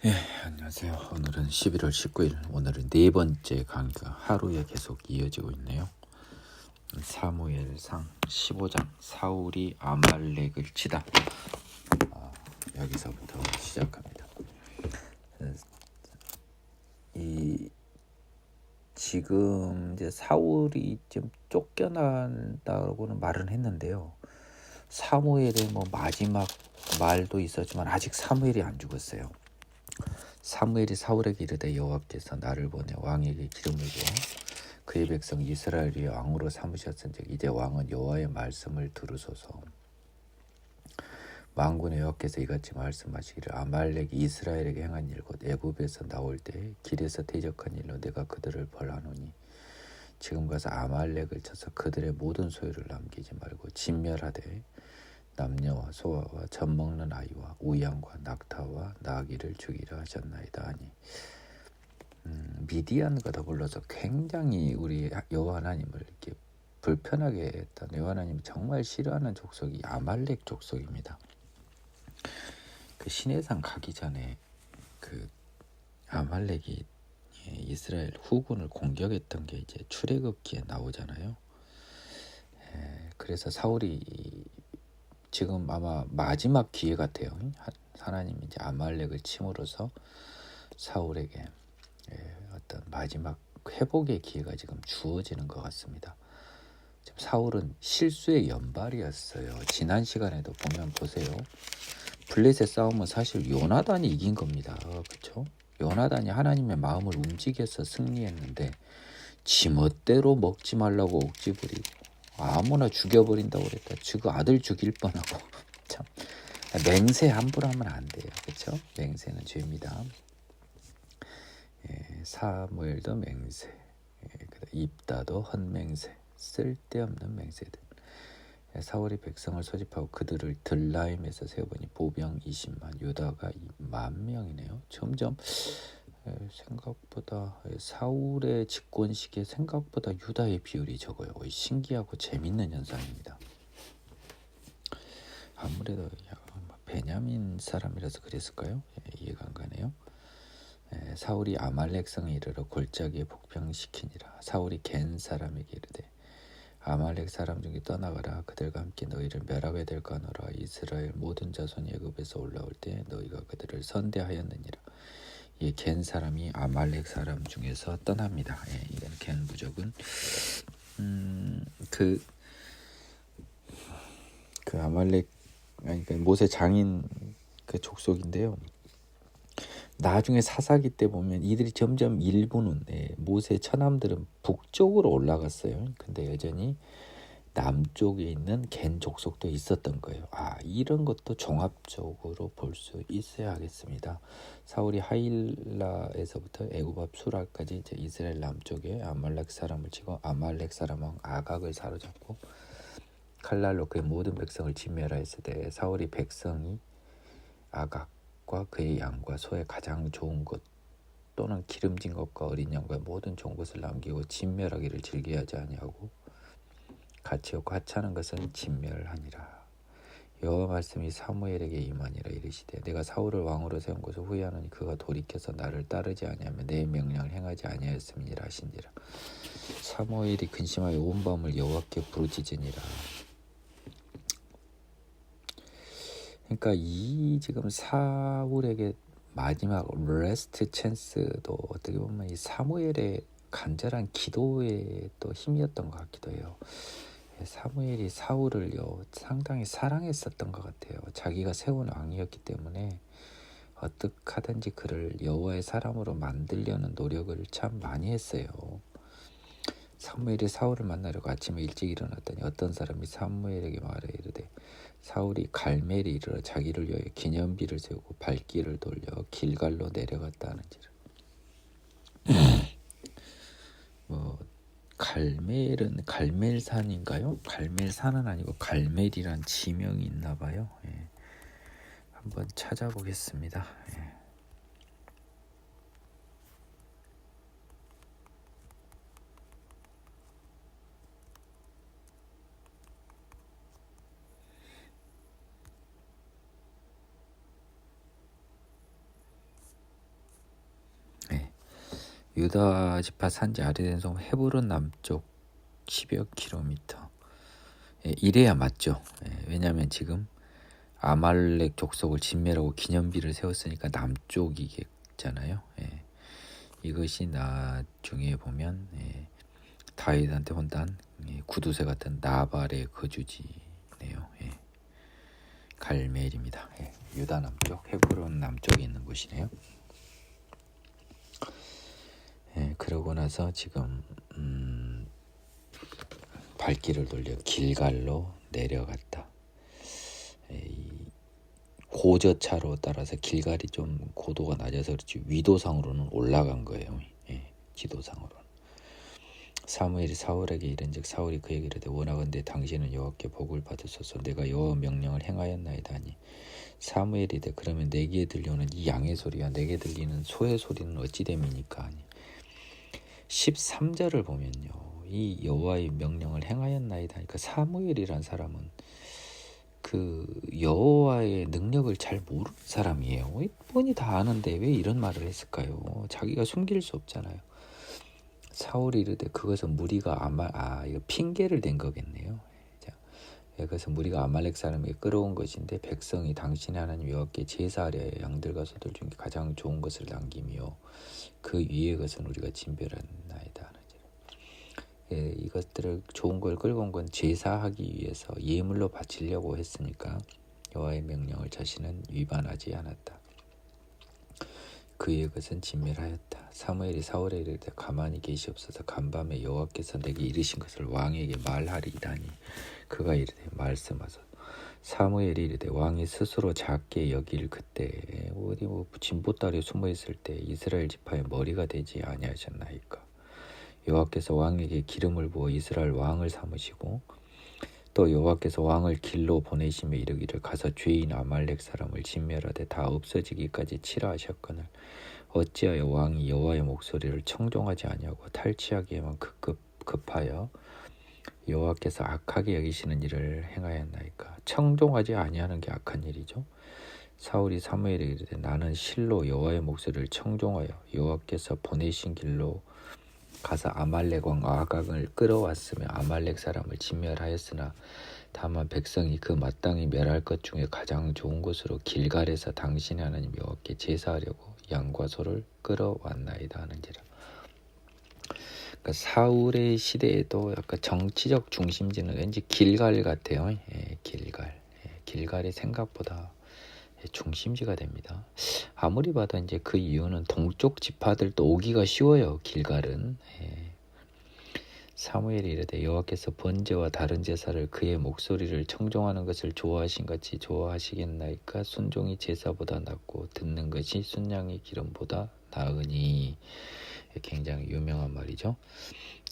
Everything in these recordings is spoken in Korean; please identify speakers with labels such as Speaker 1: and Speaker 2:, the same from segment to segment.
Speaker 1: 예, 안녕하세요. 오늘은 11월 19일, 오늘은 네 번째 강의가 하루에 계속 이어지고 있네요. 사무엘상 15장, 사울이 아말렉을 치다. 여기서부터 시작합니다. 지금 이제 사울이 좀 쫓겨난다고는 말은 했는데요. 사무엘의 마지막 말도 있었지만 아직 사무엘이 안 죽었어요. 사무엘이 사울에게 이르되 여호와께서 나를 보내 왕에게 기름을 부어 그의 백성 이스라엘이 왕으로 삼으셨은즉 이제 왕은 여호와의 말씀을 들으소서. 만군의 여호와께서 이같이 말씀하시기를 아말렉이 이스라엘에게 행한 일 곧 애굽에서 나올 때 길에서 대적한 일로 내가 그들을 벌하노니 지금 가서 아말렉을 쳐서 그들의 모든 소유를 남기지 말고 진멸하되 남녀와 소아와 젖먹는 아이와 우양과 낙타와 나귀를 죽이라 하셨나이다 하니 미디안과 더불어서 굉장히 우리 여호와 하나님을 이렇게 불편하게 했던 여호와 하나님이 정말 싫어하는 족속이 아말렉 족속입니다. 그 시내산 가기 전에 그 아말렉이 이스라엘 후군을 공격했던 게 이제 출애굽기에 나오잖아요. 그래서 사울이 지금 아마 마지막 기회 같아요. 하나님이 이제 아말렉을 침으로써 사울에게 어떤 마지막 회복의 기회가 지금 주어지는 것 같습니다. 지금 사울은 실수의 연발이었어요. 지난 시간에도 보세요. 블레셋 싸움은 사실 요나단이 이긴 겁니다. 그렇죠? 요나단이 하나님의 마음을 움직여서 승리했는데 지멋대로 먹지 말라고 억지 부리고 아무나 죽여버린다고 그랬다. 그 아들 죽일 뻔하고 참 맹세 함부로 하면 안 돼요. 그렇죠? 맹세는 죄입니다. 사무엘도 맹세, 입다도 헛맹세, 쓸데없는 맹세들. 사울이 백성을 소집하고 그들을 들라임에서 세워보니 보병 20만, 유다가 10,000명이네요. 점점 생각보다 사울의 집권 시기에 생각보다 유다의 비율이 적어요. 신기하고 재밌는 현상입니다. 아무래도 베냐민 사람이라서 그랬을까요? 이해가 안 가네요. 사울이 아말렉 성에 이르러 골짜기에 복병시키니라. 사울이 겐 사람에게 이르되 아말렉 사람 중에 떠나가라. 그들과 함께 너희를 멸하게 될까 하노라. 이스라엘 모든 자손이 애굽에서 올라올 때 너희가 그들을 선대하였느니라. 이 겐 사람이 아말렉 사람 중에서 떠납니다. 이건 겐 부족은 그 아말렉 그러니까 모세 장인 그 족속인데요. 나중에 사사기 때 보면 이들이 점점 일부는 모세 처남들은 북쪽으로 올라갔어요. 근데 여전히 남쪽에 있는 겐 족속도 있었던 거예요. 이런 것도 종합적으로 볼 수 있어야 하겠습니다. 사울이 하일라에서부터 애굽 앞 수랄까지 이제 이스라엘 남쪽에 아말렉 사람을 치고 아말렉 사람 왕 아각을 사로잡고 칼날로 그의 모든 백성을 진멸하였을 때 사울이 백성이 아각과 그의 양과 소의 가장 좋은 것 또는 기름진 것과 어린 양과 모든 좋은 것을 남기고 진멸하기를 즐겨하지 아니하고 같이 없고 하찮은 것은 진멸하니라. 여호와 말씀이 사무엘에게 임하니라. 이르시되 내가 사울을 왕으로 세운 것을 후회하노니 그가 돌이켜서 나를 따르지 아니하며 내 명령을 행하지 아니하였음이니라 하신지라. 사무엘이 근심하여 온 밤을 여호와께 부르짖으니라. 그러니까 이 지금 사울에게 마지막 레스트 찬스도 어떻게 보면 이 사무엘의 간절한 기도에 또 힘이었던 것 같기도 해요. 사무엘이 사울을요 상당히 사랑했었던 것 같아요. 자기가 세운 왕이었기 때문에 어떻게 하든지 그를 여호와의 사람으로 만들려는 노력을 참 많이 했어요. 사무엘이 사울을 만나려고 아침에 일찍 일어났더니 어떤 사람이 사무엘에게 말해 이르되 사울이 갈멜에 이르러 자기를 위하여 기념비를 세우고 발길을 돌려 길갈로 내려갔다 하는지라. 갈멜은 갈멜산인가요? 갈멜산은 아니고 갈멜이란 지명이 있나 봐요. 한번 찾아보겠습니다. 유다 지파 산지 아래된 섬 헤브론 남쪽 10여 킬로미터. 이래야 맞죠. 왜냐하면 지금 아말렉 족속을 진멸하고 기념비를 세웠으니까 남쪽이겠잖아요. 이것이 나중에 보면 다윗한테 혼단 구두쇠 같은 나발의 거주지네요. 갈멜입니다. 유다 남쪽, 헤브론 남쪽에 있는 곳이네요. 그러고 나서 지금 발길을 돌려 길갈로 내려갔다. 고저차로 따라서 길갈이 좀 고도가 낮아서 그렇지 위도상으로는 올라간 거예요. 지도상으로는. 사무엘이 사울에게 이른즉 사울이 그에게 이르되 원하건대 당신은 여호와께 복을 받으소서 내가 여호와 명령을 행하였나이다 하니 사무엘이 이르되 그러면 내게 들려오는 이 양의 소리와 내게 들리는 소의 소리는 어찌 됨이니까 하니 13절을 보면요. 이 여호와의 명령을 행하였나이다 하니까 사무엘이란 사람은 그 여호와의 능력을 잘 모르는 사람이에요. 뻔히 다 아는데 왜 이런 말을 했을까요? 자기가 숨길 수 없잖아요. 사울이 이르되 그것은 무리가 이거 핑계를 댄 거겠네요. 자, 그래서 무리가 아말렉 사람에게 끌어온 것인데 백성이 당신의 하나님 여호와께 제사하려 양들과 소들 중에 가장 좋은 것을 남기며 그 위의 것은 우리가 진별하나이다. 이것들을 좋은 걸 끌고 온 건 제사하기 위해서 예물로 바치려고 했으니까 여호와의 명령을 자신은 위반하지 않았다. 그의 것은 진멸하였다. 사무엘이 사울에 이르되 가만히 계시옵소서 간밤에 여호와께서 내게 이르신 것을 왕에게 말하리이다니 그가 이르되 말씀하소서. 사무엘이 이르되 왕이 스스로 작게 여길 그때 어디 진보다리에 숨어있을 때 이스라엘 지파의 머리가 되지 아니하셨나이까. 여호와께서 왕에게 기름을 부어 이스라엘 왕을 삼으시고 또 여호와께서 왕을 길로 보내시며 이르기를 가서 죄인 아말렉 사람을 진멸하되 다 없어지기까지 치라 하셨거늘 어찌하여 왕이 여호와의 목소리를 청종하지 아니하고 탈취하기에만 급하여 여호와께서 악하게 여기시는 일을 행하였나이까. 청종하지 아니하는 게 악한 일이죠. 사울이 사무엘에게 이르되 나는 실로 여호와의 목소리를 청종하여 여호와께서 보내신 길로 가서 아말렉 왕 아각을 끌어왔으며 아말렉 사람을 진멸하였으나 다만 백성이 그 마땅히 멸할 것 중에 가장 좋은 곳으로 길갈에서 당신의 하나님 여호와께 제사하려고 양과 소를 끌어왔나이다 하는지라. 그러니까 사울의 시대에도 약간 정치적 중심지는 왠지 길갈 같아요. 길갈이 생각보다 중심지가 됩니다. 아무리 봐도 이제 그 이유는 동쪽 지파들도 오기가 쉬워요. 길갈은. 사무엘이 이르되 여호와께서 번제와 다른 제사를 그의 목소리를 청종하는 것을 좋아하신 같이 좋아하시겠나이까. 순종이 제사보다 낫고 듣는 것이 순양의 기름보다 나으니. 굉장히 유명한 말이죠.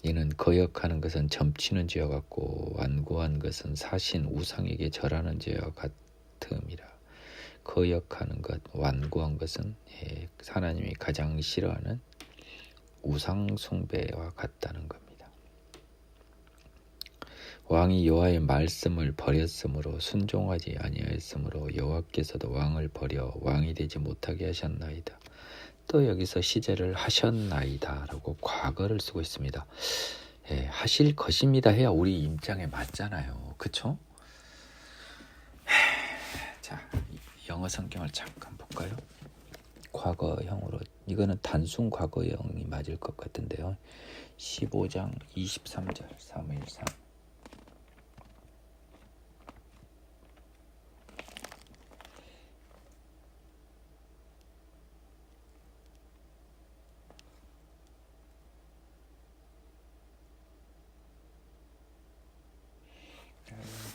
Speaker 1: 이는 거역하는 것은 점치는 죄와 같고 완고한 것은 사신 우상에게 절하는 죄와 같음이라. 거역하는 것, 완고한 것은 하나님이 가장 싫어하는 우상 숭배와 같다는 겁니다. 왕이 여호와의 말씀을 버렸으므로 순종하지 아니하였으므로 여호와께서도 왕을 버려 왕이 되지 못하게 하셨나이다. 또 여기서 시제를 하셨나이다 라고 과거를 쓰고 있습니다. 하실 것입니다 해야 우리 입장에 맞잖아요. 그쵸? 자, 영어 성경을 잠깐 볼까요? 과거형으로 이거는 단순 과거형이 맞을 것 같은데요. 15장 23절 사무엘상.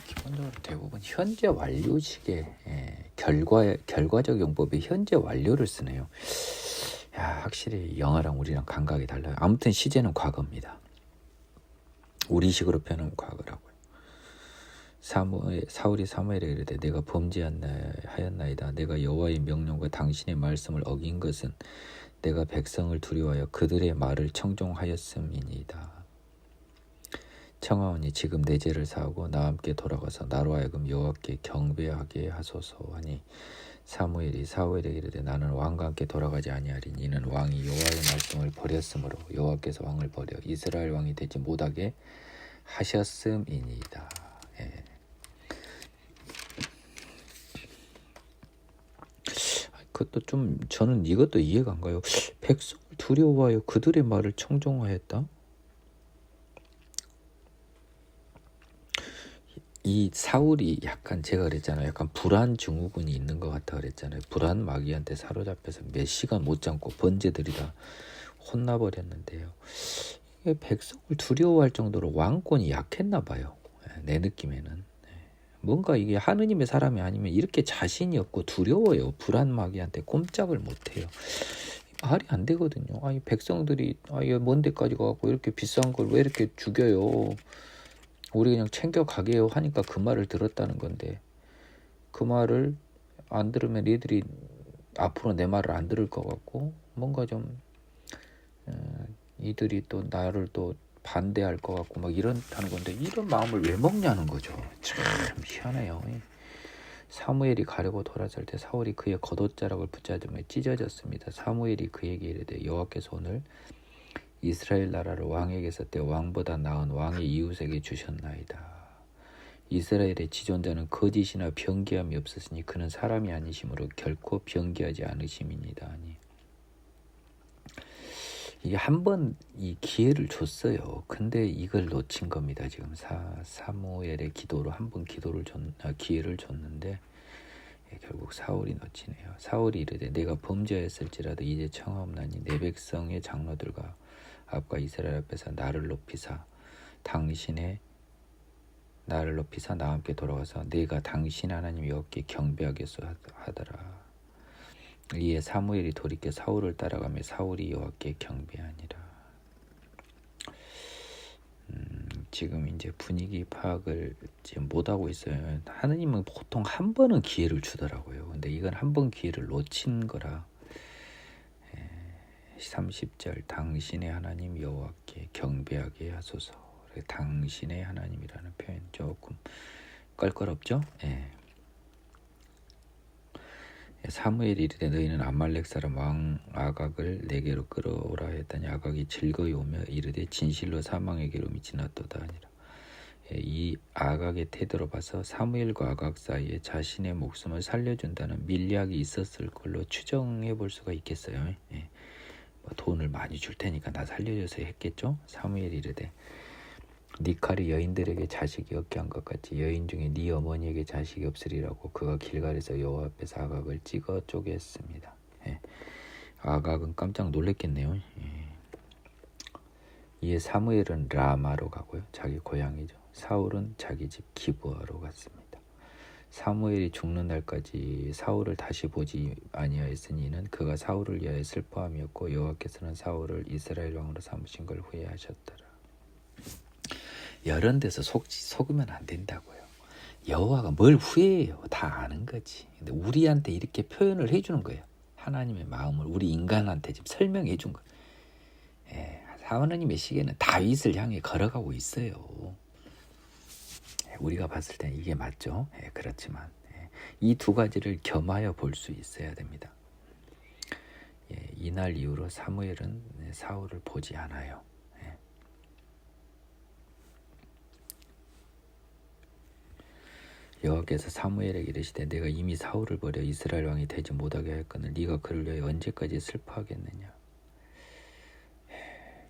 Speaker 1: 기본적으로 대부분 현재 완료식의 결과적 용법이 현재 완료를 쓰네요. 확실히 영어랑 우리랑 감각이 달라요. 아무튼 시제는 과거입니다. 우리식으로 표현하면 과거라고요. 사울이 사무엘에게 이르되 내가 범죄하였나이다. 내가 여호와의 명령과 당신의 말씀을 어긴 것은 내가 백성을 두려워하여 그들의 말을 청종하였음이니이다. 청하오니 지금 내 죄를 사하고 나와 함께 돌아가서 나로 하여금 여호와께 경배하게 하소서 하니 사무엘이 사울에게 이르되 나는 왕과 함께 돌아가지 아니하리니 이는 왕이 여호와의 말씀을 버렸으므로 여호와께서 왕을 버려 이스라엘 왕이 되지 못하게 하셨음이니이다. 예. 그것도 좀 저는 이것도 이해가 안 가요. 백성을 두려워하여 그들의 말을 청종하였다. 이 사울이 약간 제가 그랬잖아요. 약간 불안 증후군이 있는 것 같아 그랬잖아요. 불안 마귀한테 사로잡혀서 몇 시간 못 참고 번제들이 다 혼나버렸는데요. 백성을 두려워할 정도로 왕권이 약했나 봐요. 내 느낌에는. 뭔가 이게 하느님의 사람이 아니면 이렇게 자신이 없고 두려워요. 불안 마귀한테 꼼짝을 못해요. 말이 안 되거든요. 아니 백성들이 먼 데까지 가고 이렇게 비싼 걸 왜 이렇게 죽여요. 우리 그냥 챙겨가게요 하니까 그 말을 들었다는 건데 그 말을 안 들으면 니들이 앞으로 내 말을 안 들을 것 같고 뭔가 좀 이들이 또 나를 또 반대할 것 같고 막 이런다는 건데 이런 마음을 왜 먹냐는 거죠. 참 희한해요. 사무엘이 가려고 돌아설 때 사울이 그의 겉옷자락을 붙잡으며 찢어졌습니다. 사무엘이 그에게 이르되 여호와께서 오늘 이스라엘 나라를 왕에게서 떼어 왕보다 나은 왕의 이웃에게 주셨나이다. 이스라엘의 지존자는 거짓이나 변기함이 없었으니 그는 사람이 아니심으로 결코 변기하지 않으심이니이다. 아니 이게 한 번 이 기회를 줬어요. 근데 이걸 놓친 겁니다. 지금 사무엘의 기도로 한 번 기회를 줬는데 결국 사울이 놓치네요. 사울이 이르되 내가 범죄하였을지라도 이제 청하옵나니 내 백성의 장로들과 앞과 이스라엘 앞에서 나를 높이사 나와 함께 돌아와서 내가 당신 하나님 여호와께 경배하겠소 하더라. 이에 사무엘이 돌이켜 사울을 따라가며 사울이 여호와께 경배하니라. 지금 이제 분위기 파악을 지금 못하고 있어요. 하느님은 보통 한 번은 기회를 주더라고요. 근데 이건 한 번 기회를 놓친 거라. 30절 당신의 하나님 여호와께 경배하게 하소서. 당신의 하나님이라는 표현 조금 껄끄럽죠? 사무엘이 이르되 너희는 아말렉 사람 왕 아각을 내게로 끌어오라 했더니 아각이 즐거이 오며 이르되 진실로 사망에게로 미치나도다 하니라. 이 아각의 태도로 봐서 사무엘과 아각 사이에 자신의 목숨을 살려준다는 밀약이 있었을 걸로 추정해 볼 수가 있겠어요. 돈을 많이 줄 테니까 나 살려줘서 했겠죠. 사무엘이 이르되 네 칼이 여인들에게 자식이 없게 한 것 같이 여인 중에 네 어머니에게 자식이 없으리라고 그가 길갈에서 여호와 앞에서 아각을 찍어 쪼갰습니다. 아각은 깜짝 놀랐겠네요. 이에 사무엘은 라마로 가고요. 자기 고향이죠. 사울은 자기 집 기브아로 갔습니다. 사무엘이 죽는 날까지 사울을 다시 보지 아니하였으니 이는 그가 사울을 위하여 슬퍼함이었고 여호와께서는 사울을 이스라엘 왕으로 삼으신 걸 후회하셨더라. 이런 데서 속으면 안 된다고요. 여호와가 뭘 후회해요. 다 아는 거지. 근데 우리한테 이렇게 표현을 해주는 거예요. 하나님의 마음을 우리 인간한테 지금 설명해 준 거예요. 하나님의 시계는 다윗을 향해 걸어가고 있어요. 우리가 봤을 때는 이게 맞죠. 그렇지만 이 두 가지를 겸하여 볼 수 있어야 됩니다. 이날 이후로 사무엘은 사울을 보지 않아요. 여호와께서 사무엘에게 이르시되 내가 이미 사울을 버려 이스라엘 왕이 되지 못하게 하였거늘 네가 그를 위하여 언제까지 슬퍼하겠느냐.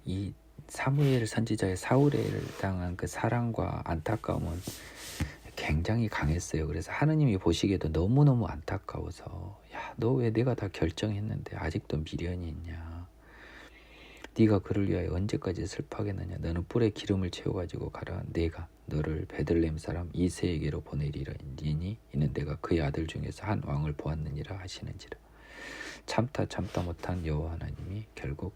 Speaker 1: 이 사무엘 선지자의 사울에 당한 그 사랑과 안타까움은 굉장히 강했어요. 그래서 하느님이 보시기에도 너무너무 안타까워서 야, 너 왜 내가 다 결정했는데 아직도 미련이 있냐. 네가 그를 위하여 언제까지 슬퍼하겠느냐. 너는 뿔에 기름을 채워가지고 가라. 내가 너를 베들레헴 사람 이새에게로 보내리니 이는 내가 그의 아들 중에서 한 왕을 보았느니라 하시는지라. 참다 못한 여호와 하나님이 결국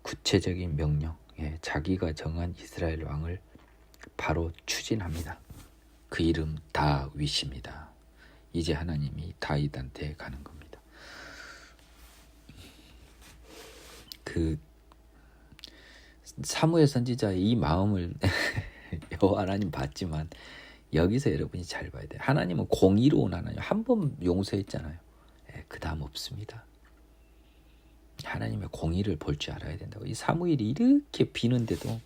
Speaker 1: 구체적인 명령, 자기가 정한 이스라엘 왕을 바로 추진합니다. 그 이름 다윗입니다. 이제 하나님이 다윗한테 가는 겁니다. 그 사무엘 선지자의 이 마음을 여호와 하나님 봤지만 여기서 여러분이 잘 봐야 돼요. 하나님은 공의로운 하나님. 한 번 용서했잖아요. 그 다음 없습니다. 하나님의 공의를 볼 줄 알아야 된다고. 이 사무엘이 이렇게 비는데도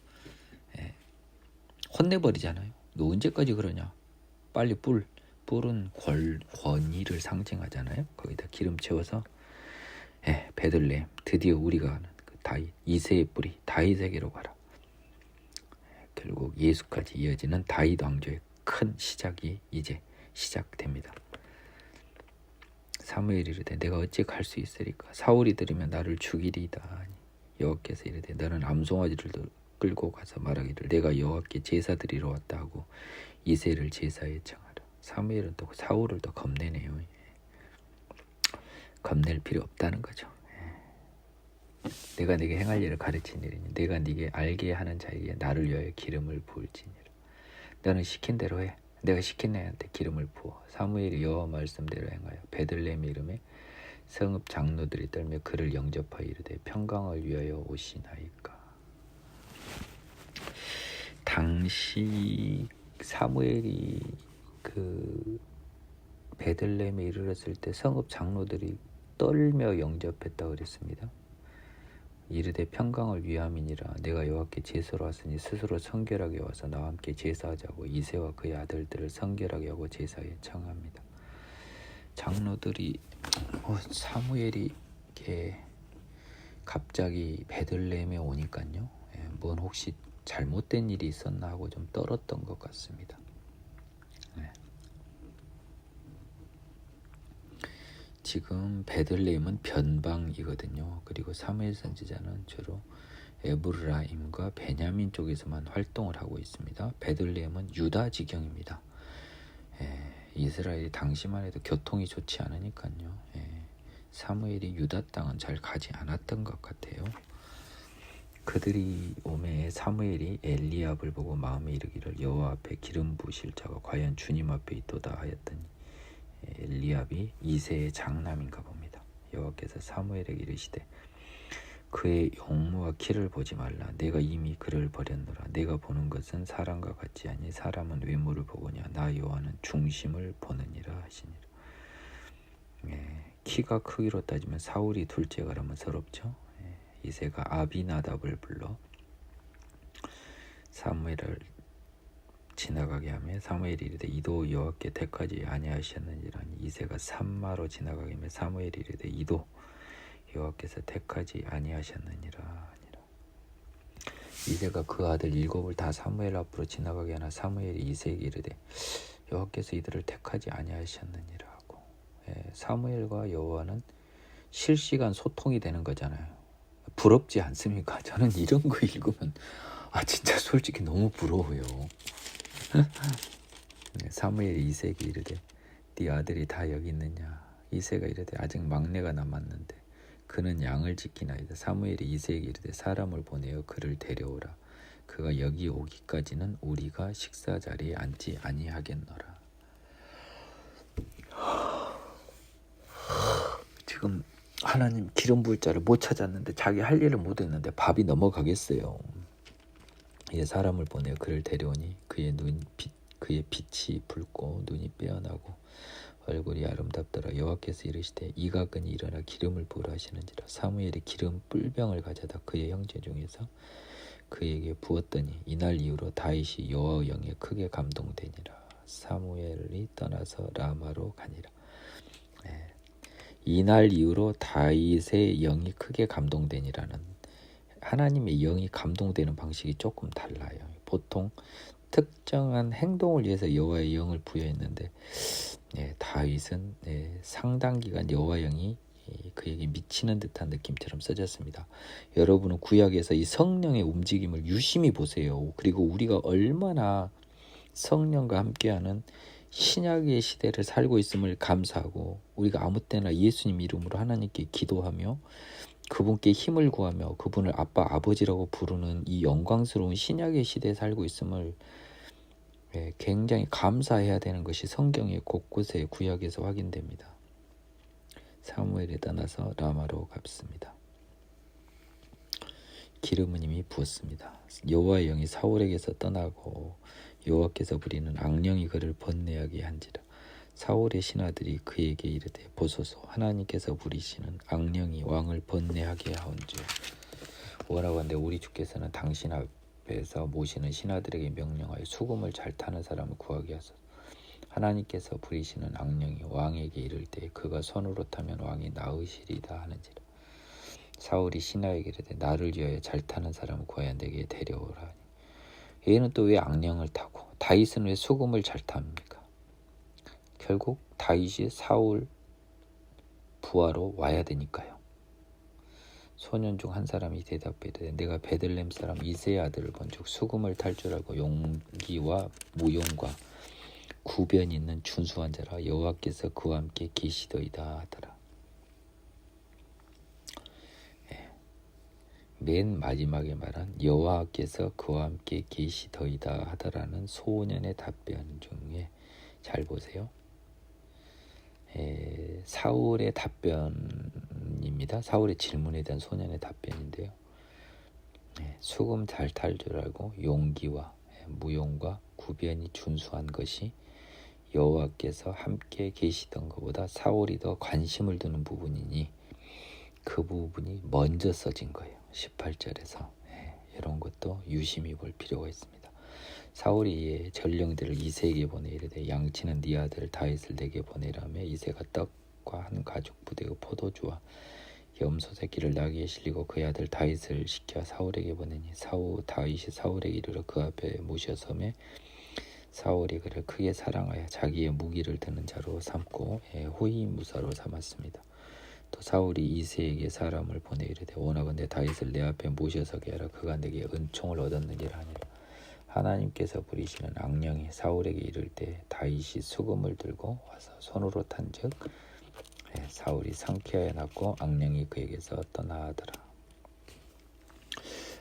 Speaker 1: 혼내버리잖아요. 너 언제까지 그러냐. 빨리 뿔은 권위를 상징하잖아요. 거기다 기름 채워서 베들레헴 드디어 우리가 아는 그 다윗 이새의 뿌리 다윗에게로 가라. 결국 예수까지 이어지는 다윗 왕조의 큰 시작이 이제 시작됩니다. 사무엘이 이르되 내가 어찌 갈 수 있으리까. 사울이 들으면 나를 죽이리이다. 여호와께서 이르되 너는 암송아지를 끌고 가서 말하기를 내가 여호와께 제사 드리러 왔다 하고 이새를 제사에 청하라. 사무엘은 또 사울을 더 겁내네요. 겁낼 필요 없다는 거죠. 내가 네게 행할 일을 가르치니니 내가 네게 알게 하는 자에게 나를 위하여 기름을 부을지니라. 너는 시킨 대로 해. 내가 시킨 애한테 기름을 부어. 사무엘이 여호와 말씀대로 행하여 베들레헴 이름에 성읍 장로들이 떨며 그를 영접하여 이르되 평강을 위하여 오시나이까. 당시 사무엘이 그 베들레헴에 이르렀을 때 성읍 장로들이 떨며 영접했다고 그랬습니다. 이르되 평강을 위함이니라. 내가 여호와께 제사로 왔으니 스스로 성결하게 와서 나와 함께 제사하자고 이새와 그의 아들들을 성결하게 하고 제사에 청합니다. 장로들이 사무엘이 이렇게 갑자기 베들레헴에 오니까요. 뭔 혹시 잘못된 일이 있었나 하고 좀 떨었던 것 같습니다. 지금 베들레헴은 변방이거든요. 그리고 사무엘 선지자는 주로 에브라임과 베냐민 쪽에서만 활동을 하고 있습니다. 베들레헴은 유다 지경입니다. 이스라엘이 당시만 해도 교통이 좋지 않으니까요. 사무엘이 유다 땅은 잘 가지 않았던 것 같아요. 그들이 오매 사무엘이 엘리압을 보고 마음에 이르기를 여호와 앞에 기름 부으실 자가 과연 주님 앞에 있도다 하였더니 엘리압이 이새의 장남인가 봅니다. 여호와께서 사무엘에게 이르시되 그의 용모와 키를 보지 말라. 내가 이미 그를 버렸노라. 내가 보는 것은 사람과 같지 아니 사람은 외모를 보거냐 나 여호와는 중심을 보느니라 하시니라. 키가 크기로 따지면 사울이 둘째가라면 서럽죠. 이새가 아비나답을 불러 사무엘을 지나가게 하며 사무엘이 이르되 이도 여호와께 택하지 아니하셨느니라. 이새가 산마로 지나가게 하며 사무엘이 이르되 이도 여호와께서 택하지 아니하셨느니라. 이새가 그 아들 7을 다 사무엘 앞으로 지나가게 하나 사무엘이 이새에게 이르되 여호와께서 이들을 택하지 아니하셨느니라 하고. 사무엘과 여호와는 실시간 소통이 되는 거잖아요. 부럽지 않습니까? 저는 이런 거 읽으면 진짜 솔직히 너무 부러워요. 사무엘이 이새에게 이르되 네 아들이 다 여기 있느냐. 이새가 이르되 아직 막내가 남았는데 그는 양을 지키나이다. 사무엘이 이새에게 이르되 사람을 보내어 그를 데려오라. 그가 여기 오기까지는 우리가 식사 자리에 앉지 아니하겠노라. 지금 하나님 기름 부을 자를 못 찾았는데 자기 할 일을 못 했는데 밥이 넘어가겠어요. 이제 사람을 보내어 그를 데려오니 그의 빛이 붉고 눈이 빼어나고 얼굴이 아름답더라. 여호와께서 이르시되 이각은이 일어나 기름을 부으라 하시는지라. 사무엘이 기름 뿔병을 가져다 그의 형제 중에서 그에게 부었더니 이날 이후로 다윗이 여호와 영에 크게 감동되니라. 사무엘이 떠나서 라마로 가니라. 이날 이후로 다윗의 영이 크게 감동되니라는, 하나님의 영이 감동되는 방식이 조금 달라요. 보통 특정한 행동을 위해서 여호와의 영을 부여했는데 다윗은 상당 기간 여호와 영이 그에게 미치는 듯한 느낌처럼 써졌습니다. 여러분은 구약에서 이 성령의 움직임을 유심히 보세요. 그리고 우리가 얼마나 성령과 함께하는 신약의 시대를 살고 있음을 감사하고 우리가 아무 때나 예수님 이름으로 하나님께 기도하며 그분께 힘을 구하며 그분을 아빠 아버지라고 부르는 이 영광스러운 신약의 시대에 살고 있음을 굉장히 감사해야 되는 것이 성경의 곳곳에 구약에서 확인됩니다. 사무엘에 떠나서 라마로 갔습니다. 기름은 이미 부었습니다. 여호와의 영이 사울에게서 떠나고 여호와께서 부리는 악령이 그를 번뇌하게 한지라. 사울의 신하들이 그에게 이르되 보소서 하나님께서 부리시는 악령이 왕을 번뇌하게 하온즉 뭐라고 하는데 우리 주께서는 당신 앞에서 모시는 신하들에게 명령하여 수금을 잘 타는 사람을 구하게 하소서. 하나님께서 부리시는 악령이 왕에게 이를 때 그가 손으로 타면 왕이 나으시리다 하는지라. 사울이 신하에게 이르되 나를 위하여 잘 타는 사람을 구하여 내게 데려오라 하니 얘는 또 왜 악령을 타고 다윗은 왜 수금을 잘 탑니까? 결국 다윗이 사울 부하로 와야 되니까요. 소년 중 한 사람이 대답하되 내가 베들레헴 사람 이새의 아들을 본즉 수금을 탈 줄 알고 용기와 무용과 구변 있는 준수한 자라 여호와께서 그와 함께 계시더이다 하더라. 맨 마지막에 말한 여호와께서 그와 함께 계시더이다 하더라는 소년의 답변 중에 잘 보세요. 사울의 답변입니다. 사울의 질문에 대한 소년의 답변인데요. 수금 잘 탈 줄 알고 용기와 무용과 구변이 준수한 것이 여호와께서 함께 계시던 것보다 사울이 더 관심을 두는 부분이니 그 부분이 먼저 써진 거예요. 18절에서 이런 것도 유심히 볼 필요가 있습니다. 사울이 전령들을 이새에게 보내 이르되 양치는 네 아들 다윗을 내게 보내라며 이새가 떡과 한 가죽 부대의 포도주와 염소 새끼를 나귀에 실리고 그의 아들 다윗을 시켜 사울에게 보내니 다윗이 사울에게 이르러 그 앞에 모셔서매 사울이 그를 크게 사랑하여 자기의 무기를 드는 자로 삼고 호위무사로 삼았습니다. 또 사울이 이새에게 사람을 보내 이르되 원하건대 다윗을 내 앞에 모셔서게 하라. 그가 내게 은총을 얻었느니라 하니라. 하나님께서 부리시는 악령이 사울에게 이를 때 다윗이 수금을 들고 와서 손으로 탄즉 사울이 상쾌하여 났고 악령이 그에게서 떠나더라.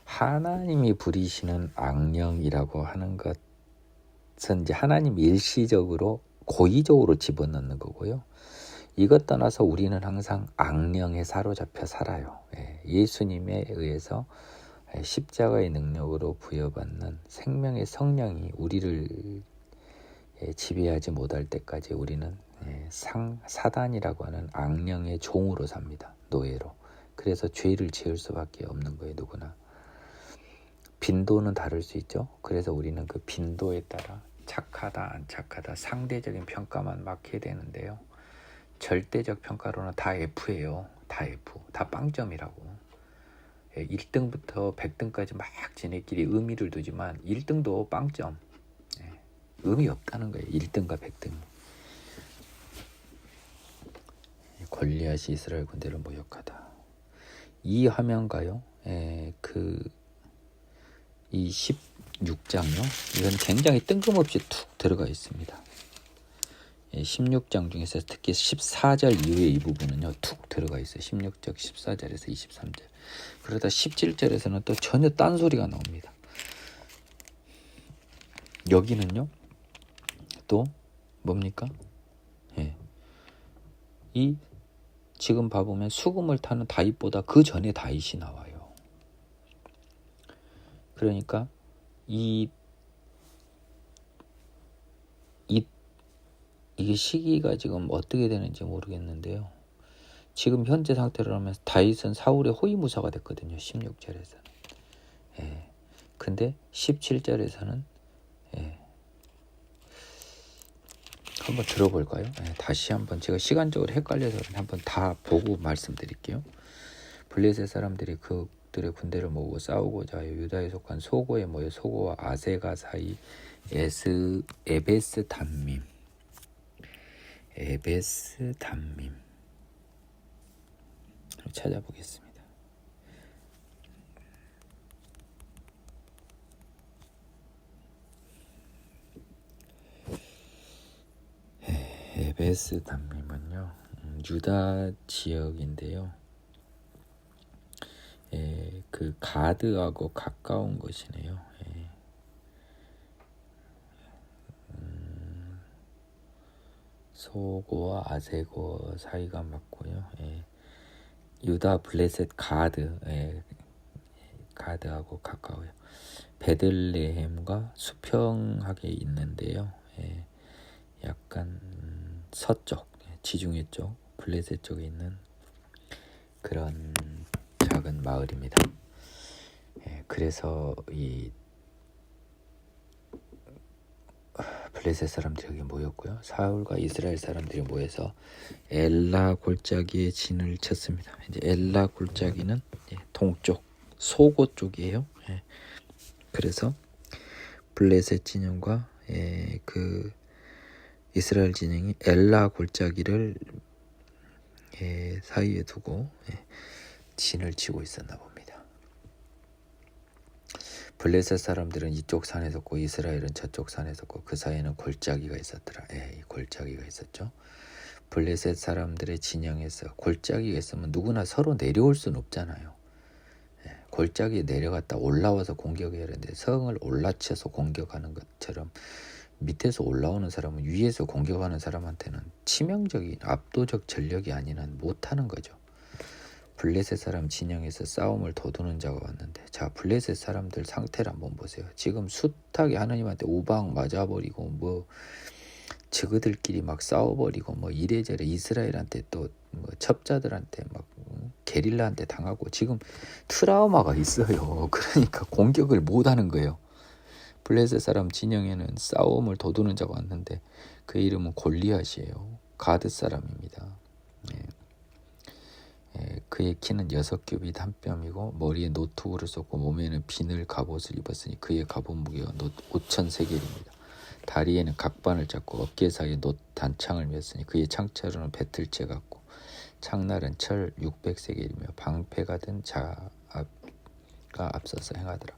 Speaker 1: 하나님이 부리시는 악령이라고 하는 것은 이제 하나님 일시적으로 고의적으로 집어넣는 거고요. 이것 떠나서 우리는 항상 악령에 사로잡혀 살아요. 예수님에 의해서 십자가의 능력으로 부여받는 생명의 성령이 우리를 지배하지 못할 때까지 우리는 사단이라고 하는 악령의 종으로 삽니다. 노예로. 그래서 죄를 지을 수밖에 없는 거예요. 누구나. 빈도는 다를 수 있죠. 그래서 우리는 그 빈도에 따라 착하다 안 착하다 상대적인 평가만 맡게 되는데요. 절대적 평가로는 다 F예요. 다 F. 다 빵점이라고. 1등부터 100등까지 막 지네끼리 의미를 두지만 1등도 빵점. 의미 없다는 거예요. 1등과 100등. 골리앗이 이스라엘 군대를 모욕하다. 이 화면가요. 이 16장요. 이건 굉장히 뜬금없이 툭 들어가 있습니다. 16장 중에서 특히 14절 이후에 이 부분은요 툭 들어가 있어요. 16절 14절에서 23절. 그러다 17절에서는 또 전혀 딴소리가 나옵니다. 여기는요 또 뭡니까? 이 지금 봐보면 수금을 타는 다윗보다 그 전에 다윗이 나와요. 그러니까 이게 시기가 지금 어떻게 되는지 모르겠는데요. 지금 현재 상태로 하면 다윗은 사울의 호위무사가 됐거든요. 16절에서는. 근데 17절에서는 한번 들어볼까요? 다시 한번 제가 시간적으로 헷갈려서 한번 다 보고 말씀드릴게요. 블레셋 사람들이 그들의 군대를 모으고 싸우고자 하여 유다에 속한 소고에 모여 소고와 아세가 사이 에베스 담밈 찾아보겠습니다. 에베스 담밈은요 유다 지역인데요. 그 가드하고 가까운 것이네요. 소고와 아세고 사이가 맞고요. 유다 블레셋 가드하고 가까워요. 베들레헴과 수평하게 있는데요. 약간 서쪽, 지중해 쪽, 블레셋 쪽에 있는 그런 작은 마을입니다. 그래서 이 블레셋 사람들이 여기 모였고요. 사울과 이스라엘 사람들이 모여서 엘라 골짜기에 진을 쳤습니다. 이제 엘라 골짜기는 동쪽 소고 쪽이에요. 그래서 블레셋 진영과 그 이스라엘 진영이 엘라 골짜기를 사이에 두고 진을 치고 있었나 봅니다. 블레셋 사람들은 이쪽 산에 섰고 이스라엘은 저쪽 산에 섰고 그 사이에는 골짜기가 있었더라. 이 골짜기가 있었죠. 블레셋 사람들의 진영에서 골짜기가 있으면 누구나 서로 내려올 수는 없잖아요. 골짜기에 내려갔다 올라와서 공격해야 하는데 성을 올라쳐서 공격하는 것처럼 밑에서 올라오는 사람은 위에서 공격하는 사람한테는 치명적인 압도적 전력이 아닌 한 못하는 거죠. 블레셋 사람 진영에서 싸움을 도두는 자가 왔는데, 자, 블레셋 사람들 상태를 한번 보세요. 지금 숱하게 하느님한테 우방 맞아버리고 뭐 저그들끼리 막 싸워버리고 뭐 이래저래 이스라엘한테 또 뭐 첩자들한테 막 게릴라한테 당하고 지금 트라우마가 있어요. 그러니까 공격을 못하는 거예요. 블레셋 사람 진영에는 싸움을 도두는 자가 왔는데 그 이름은 골리앗이에요. 가드 사람입니다. 그의 키는 6규빗 1뼘이고 머리에 노투구를 썼고 몸에는 비늘 갑옷을 입었으니 그의 갑옷 무게가 5,000세겔입니다. 다리에는 각반을 잡고 어깨 사이에 놋 단창을 맸으니 그의 창철은 배틀채 같고 창날은 철 600세겔이며 방패가 든 자가 앞서서 행하더라.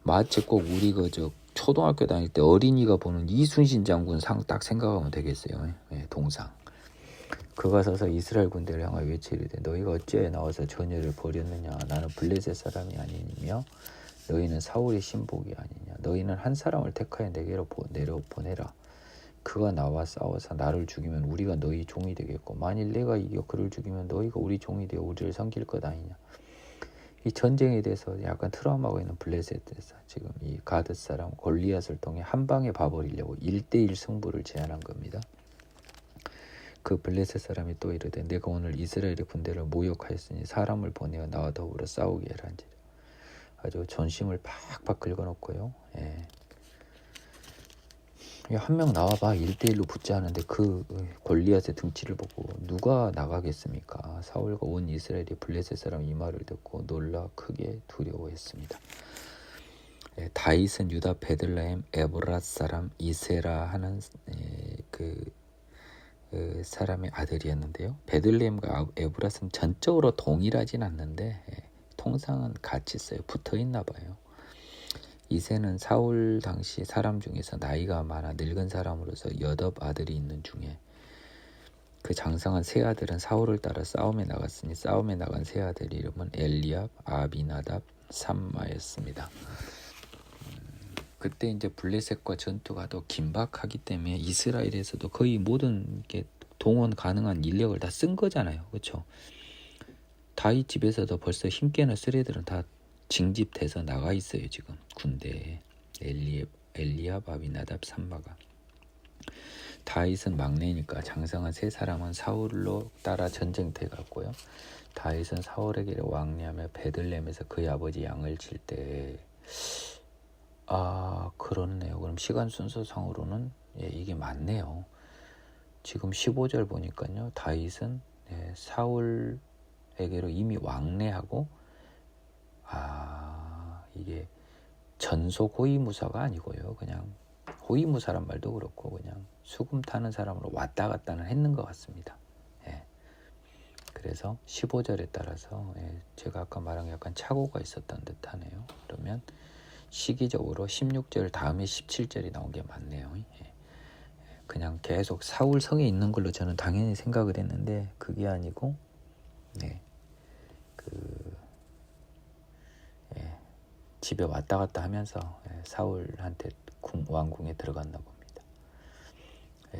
Speaker 1: 마치 꼭 우리 그저 초등학교 다닐 때 어린이가 보는 이순신 장군 상 딱 생각하면 되겠어요. 동상. 그가 서서 이스라엘 군대를 향하여 외치리되 너희가 어찌하여 나와서 전열을 벌였느냐. 나는 블레셋 사람이 아니며 너희는 사울의 신복이 아니냐. 너희는 한 사람을 택하여 내게로 내려보내라. 그가 나와 싸워서 나를 죽이면 우리가 너희 종이 되겠고 만일 내가 이겨 그를 죽이면 너희가 우리 종이 되어 우리를 섬길 것 아니냐. 이 전쟁에 대해서 약간 트라우마가 있는 블레셋에서 지금 이 가드 사람 골리앗을 통해 한 방에 봐버리려고 1대1 승부를 제안한 겁니다. 그 블레셋 사람이 또 이르되 내가 오늘 이스라엘의 군대를 모욕하였으니 사람을 보내어 나와 더불어 싸우게 하라 한지라. 아주 전심을 팍팍 긁어놓고요. 한 명 나와봐 1대1로 붙자 하는데 그 골리앗의 등치를 보고 누가 나가겠습니까? 사울과 온 이스라엘이 블레셋 사람 이 말을 듣고 놀라 크게 두려워했습니다. 다윗은 유다 베들레헴 에브랏 사람 이세라 하는 그 사람의 아들이었는데요. 베들레헴과 에브랏은 전적으로 동일하진 않는데 통상은 같이 써요. 붙어있나 봐요. 이새는 사울 당시 사람 중에서 나이가 많아 늙은 사람으로서 8 아들이 있는 중에 그 장성한 세 아들은 사울을 따라 싸움에 나갔으니 싸움에 나간 세 아들 이름은 엘리압, 아비나답, 삼마였습니다. 그때 이제 블레셋과 전투가 더 긴박하기 때문에 이스라엘에서도 거의 모든 게 동원 가능한 인력을 다 쓴 거잖아요. 그렇죠? 다윗 집에서도 벌써 힘께는 쓰레들은 다 징집돼서 나가 있어요. 지금 군대에 엘리압, 아비나답, 삼마가. 다윗은 막내니까 장성한 세 사람은 사울로 따라 전쟁터에 갔고요. 다윗은 사울에게 왕래하며 베들레헴에서 그의 아버지 양을 칠 때 그렇네요. 그럼 시간 순서상으로는 이게 맞네요. 지금 15절 보니까요. 다윗은 사울에게로 이미 왕래하고 이게 전속 호위무사가 아니고요. 그냥 호위무사란 말도 그렇고 그냥 수금 타는 사람으로 왔다 갔다는 했는 것 같습니다. 그래서 15절에 따라서 제가 아까 말한 게 약간 착오가 있었던 듯하네요. 그러면 시기적으로 16절 다음에 17절이 나온 게 맞네요. 그냥 계속 사울 성에 있는 걸로 저는 당연히 생각을 했는데 그게 아니고 집에 왔다 갔다 하면서 사울한테 왕궁에 들어갔나 봅니다.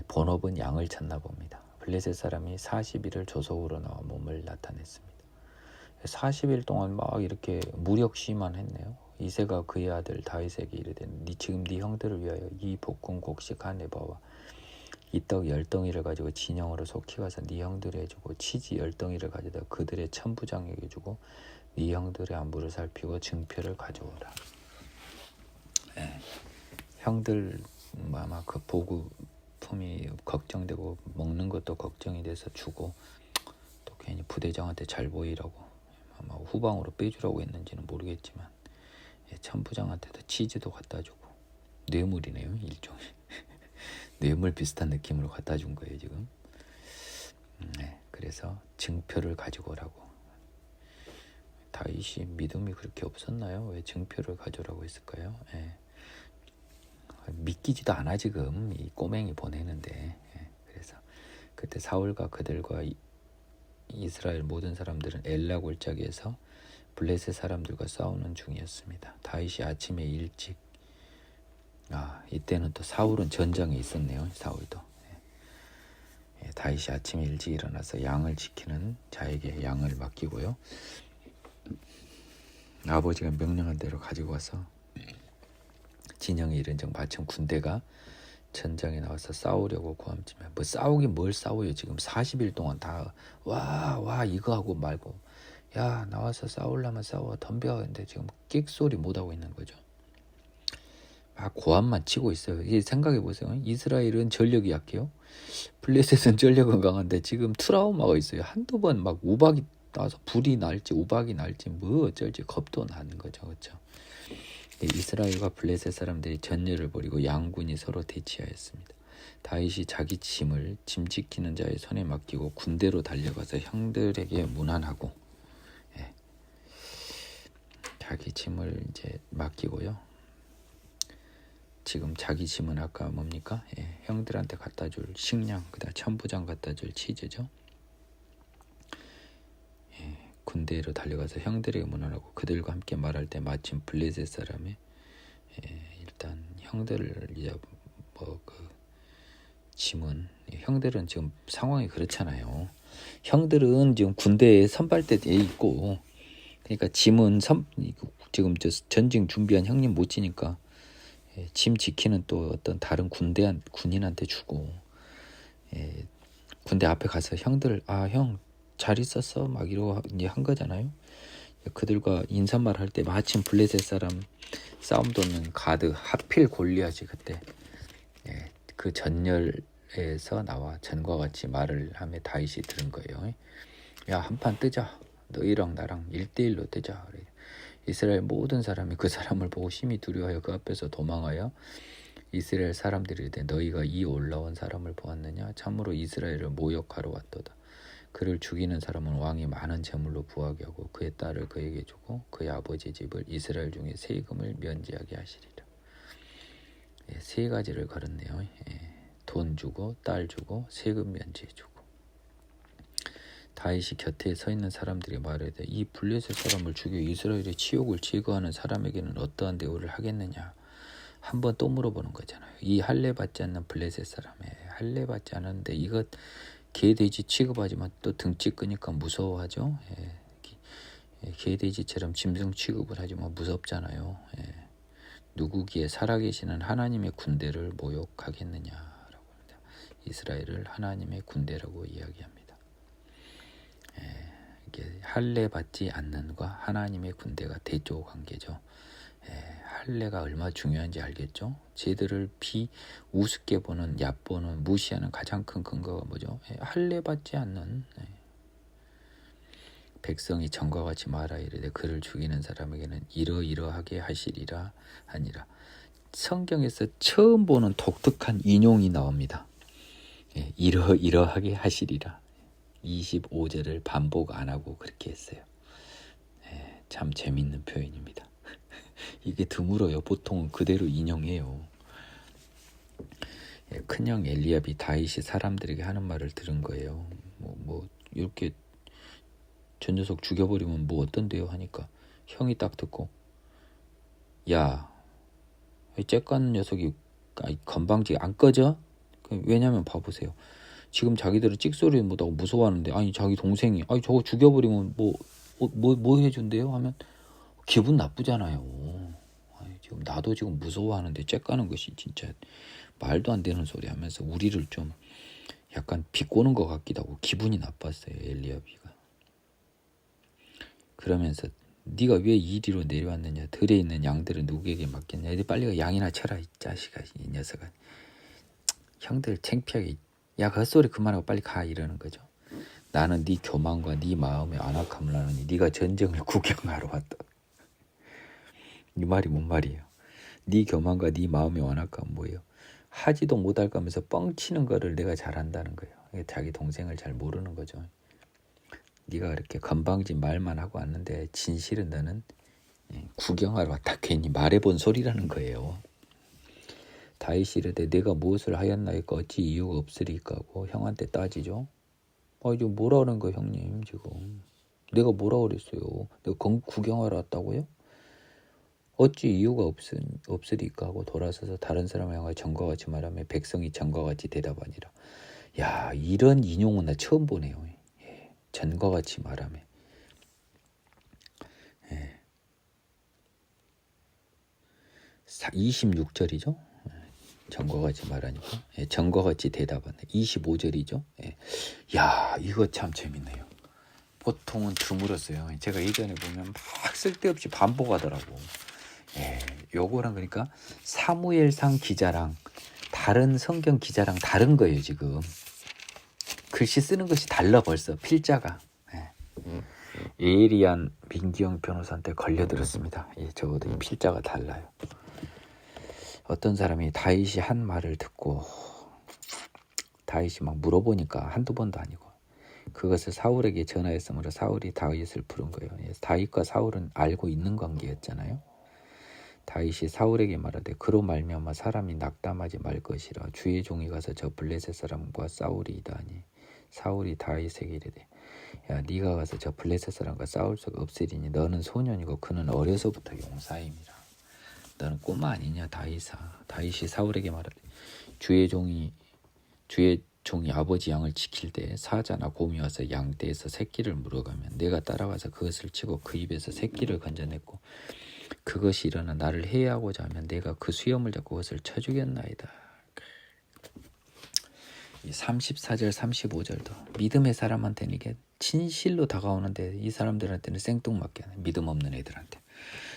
Speaker 1: 본업은 양을 찾나 봅니다. 블레셋 사람이 40일을 조속으로 나와 몸을 나타냈습니다. 40일 동안 막 이렇게 무력시만 했네요. 이새가 그의 아들 다윗에게 이르되 지금 네 형들을 위하여 이 볶은 곡식 한 에바와 이 떡 10덩이를 가지고 진영으로 속히 가서 네 형들에게 주고 치즈 10덩이를 가져다 그들의 천부장에게 주고 네 형들의 안부를 살피고 증표를 가져오라. 예. 형들 아마 그 보급품이 걱정되고 먹는 것도 걱정이 돼서 주고 또 괜히 부대장한테 잘 보이라고 아마 후방으로 빼주라고 했는지는 모르겠지만 천부장한테도 치즈도 갖다 주고 뇌물이네요. 일종의 뇌물 비슷한 느낌으로 갖다 준 거예요 지금. 그래서 증표를 가지고 오라고. 다윗이 믿음이 그렇게 없었나요? 왜 증표를 가져오라고 했을까요? 믿기지도 않아 지금 이 꼬맹이 보내는데. 그래서 그때 사울과 그들과 이스라엘 모든 사람들은 엘라 골짜기에서 블레셋 사람들과 싸우는 중이었습니다. 다윗이 아침에 일찍 이때는 또 사울은 전장에 있었네요. 사울도. 다윗이 아침에 일찍 일어나서 양을 지키는 자에게 양을 맡기고요. 아버지가 명령한 대로 가지고 와서 진영에 이른 적 마침 군대가 전장에 나와서 싸우려고 고함치면 뭐 싸우긴 뭘 싸워요. 지금 40일 동안 다 와 이거 하고 말고 야 나와서 싸우려면 싸워 덤벼. 근데 지금 끽소리 못하고 있는 거죠. 막 고함만 치고 있어요. 이게 생각해 보세요. 이스라엘은 전력이 약해요. 블레셋은 전력은 강한데 지금 트라우마가 있어요. 한두 번 막 우박이 나서 불이 날지 우박이 날지 뭐 어쩔지 겁도 나는 거죠. 그렇죠? 이스라엘과 블레셋 사람들이 전열을 벌이고 양군이 서로 대치하였습니다. 다윗이 자기 짐을 짐 지키는 자의 손에 맡기고 군대로 달려가서 형들에게 문안하고 자기 짐을 이제 맡기고요. 지금 자기 짐은 아까 뭡니까? 형들한테 갖다 줄 식량, 그다음 천부장 갖다 줄 치즈죠. 군대로 달려가서 형들에게 문안하고 그들과 함께 말할 때 마침 블레셋 사람의 일단 형들을 이제 그 짐은 형들은 지금 상황이 그렇잖아요. 형들은 지금 군대에 선발대에 있고 그러니까 짐은 지금 저 전쟁 준비한 형님 못 지니까 짐 지키는 또 어떤 다른 군인한테 주고 군대 앞에 가서 형들 형 잘 있었어 막 이러고 이제 한 거잖아요. 그들과 인사말 할 때 마침 블레셋 사람 싸움 돕는 가드 하필 골리앗이 그때 그 전열에서 나와 전과 같이 말을 하며 다윗이 들은 거예요. 야 한판 뜨자. 너희랑 나랑 1대1로 뜨자. 이스라엘 모든 사람이 그 사람을 보고 심히 두려워하여 그 앞에서 도망하여 이스라엘 사람들이 이르되 너희가 이 올라온 사람을 보았느냐? 참으로 이스라엘을 모욕하러 왔도다. 그를 죽이는 사람은 왕이 많은 재물로 부하게 하고 그의 딸을 그에게 주고 그의 아버지 집을 이스라엘 중에 세금을 면제하게 하시리라. 세 가지를 걸었네요. 돈 주고 딸 주고 세금 면제 주고. 다윗이 곁에 서 있는 사람들이 말하되 이 블레셋 사람을 죽여 이스라엘의 치욕을 제거하는 사람에게는 어떠한 대우를 하겠느냐. 한번 또 물어보는 거잖아요. 이 할례 받지 않는 블레셋 사람에 할례 받지 않았는데 이것 개돼지 취급하지만 또 등치 끄니까 무서워하죠. 개돼지처럼 짐승 취급을 하지만 무섭잖아요. 누구기에 살아계시는 하나님의 군대를 모욕하겠느냐라고 합니다. 이스라엘을 하나님의 군대라고 이야기합니다. 이게 할례 받지 않는과 하나님의 군대가 대조 관계죠. 할례가 얼마나 중요한지 알겠죠? 쟤들을 우습게 보는, 얕보는, 무시하는 가장 큰 근거가 뭐죠? 할례 받지 않는 백성이 전과 같이 말하 이르되 그를 죽이는 사람에게는 이러이러하게 하시리라 하니라. 성경에서 처음 보는 독특한 인용이 나옵니다. 이러이러하게 하시리라. 25절을 반복 안 하고 그렇게 했어요. 참 재밌는 표현입니다. 이게 드물어요. 보통은 그대로 인용해요. 큰형 엘리압이 다윗이 사람들에게 하는 말을 들은 거예요. 뭐 이렇게 저 녀석 죽여버리면 뭐 어떤데요 하니까 형이 딱 듣고 야 쬐깐 녀석이 건방지게 안 꺼져? 왜냐면 봐보세요. 지금 자기들은 찍소리 못하고 무서워하는데 아니 자기 동생이 아니 저거 죽여버리면 뭐 해준대요 하면 기분 나쁘잖아요. 아니, 지금 나도 지금 무서워하는데 쬐까는 것이 진짜 말도 안 되는 소리 하면서 우리를 좀 약간 비꼬는 것 같기도 하고 기분이 나빴어요. 엘리야비가. 그러면서 네가 왜 이리로 내려왔느냐. 들에 있는 양들은 누구에게 맡겼냐. 이제 빨리 양이나 쳐라 이 자식아. 이 녀석아. 형들 창피하게 야 그 소리 그만하고 빨리 가 이러는 거죠. 나는 네 교만과 네 마음의 안악함을 아느니 네가 전쟁을 구경하러 왔다. 이 말이 뭔 말이에요. 네 교만과 네 마음의 완악함은 뭐예요? 하지도 못할 거면서 뻥치는 거를 내가 잘한다는 거예요. 자기 동생을 잘 모르는 거죠. 네가 그렇게 건방진 말만 하고 왔는데 진실은 너는 구경하러 왔다. 괜히 말해본 소리라는 거예요. 다윗이 이르되 내가 무엇을 하였나이까 어찌 이유가 없으리까 하고 형한테 따지죠. 이거 뭐라 그런 거예요 형님 지금. 내가 뭐라 그랬어요. 내가 구경하러 왔다고요? 어찌 이유가 없으리까 하고 돌아서서 다른 사람을 향하여 전과 같이 말하며 백성이 전과 같이 대답하니라. 야 이런 인용은 나 처음 보네요. 예, 전과 같이 말하며. 예. 26절이죠. 전과 같이 말하니까. 예, 전과 같이 대답하네. 25절이죠. 예. 야 이거 참 재밌네요. 보통은 드물었어요. 제가 예전에 보면 막 쓸데없이 반복하더라고. 예, 요거랑 그러니까 사무엘상 기자랑 다른 성경 기자랑 다른 거예요 지금. 글씨 쓰는 것이 달라 벌써 필자가. 예. 예리한 민기영 변호사한테 걸려들었습니다. 예, 적어도 필자가 달라요. 어떤 사람이 다윗이 한 말을 듣고 다윗이 막 물어보니까 한두 번도 아니고 그것을 사울에게 전하였으므로 사울이 다윗을 부른 거예요. 예, 다윗과 사울은 알고 있는 관계였잖아요. 다윗이 사울에게 말하되 그로 말미암아 사람이 낙담하지 말 것이라 주의 종이 가서 저 블레셋 사람과 싸우리이다 하니 사울이 다윗에게 이르되 야 네가 가서 저 블레셋 사람과 싸울 수가 없으리니 너는 소년이고 그는 어려서부터 용사임이라. 너는 꼬마 아니냐 다윗아. 다윗이 사울에게 말하되 주의 종이 아버지 양을 지킬 때 사자나 곰이 와서 양떼에서 새끼를 물어가면 내가 따라가서 그것을 치고 그 입에서 새끼를 건져냈고 그것이 일어나 나를 해하고자 하면 내가 그 수염을 잡고 그것을 쳐주겠나이다. 이 34절 35절도 믿음의 사람한테는 이게 진실로 다가오는데 이 사람들한테는 생뚱맞게 믿음 없는 애들한테.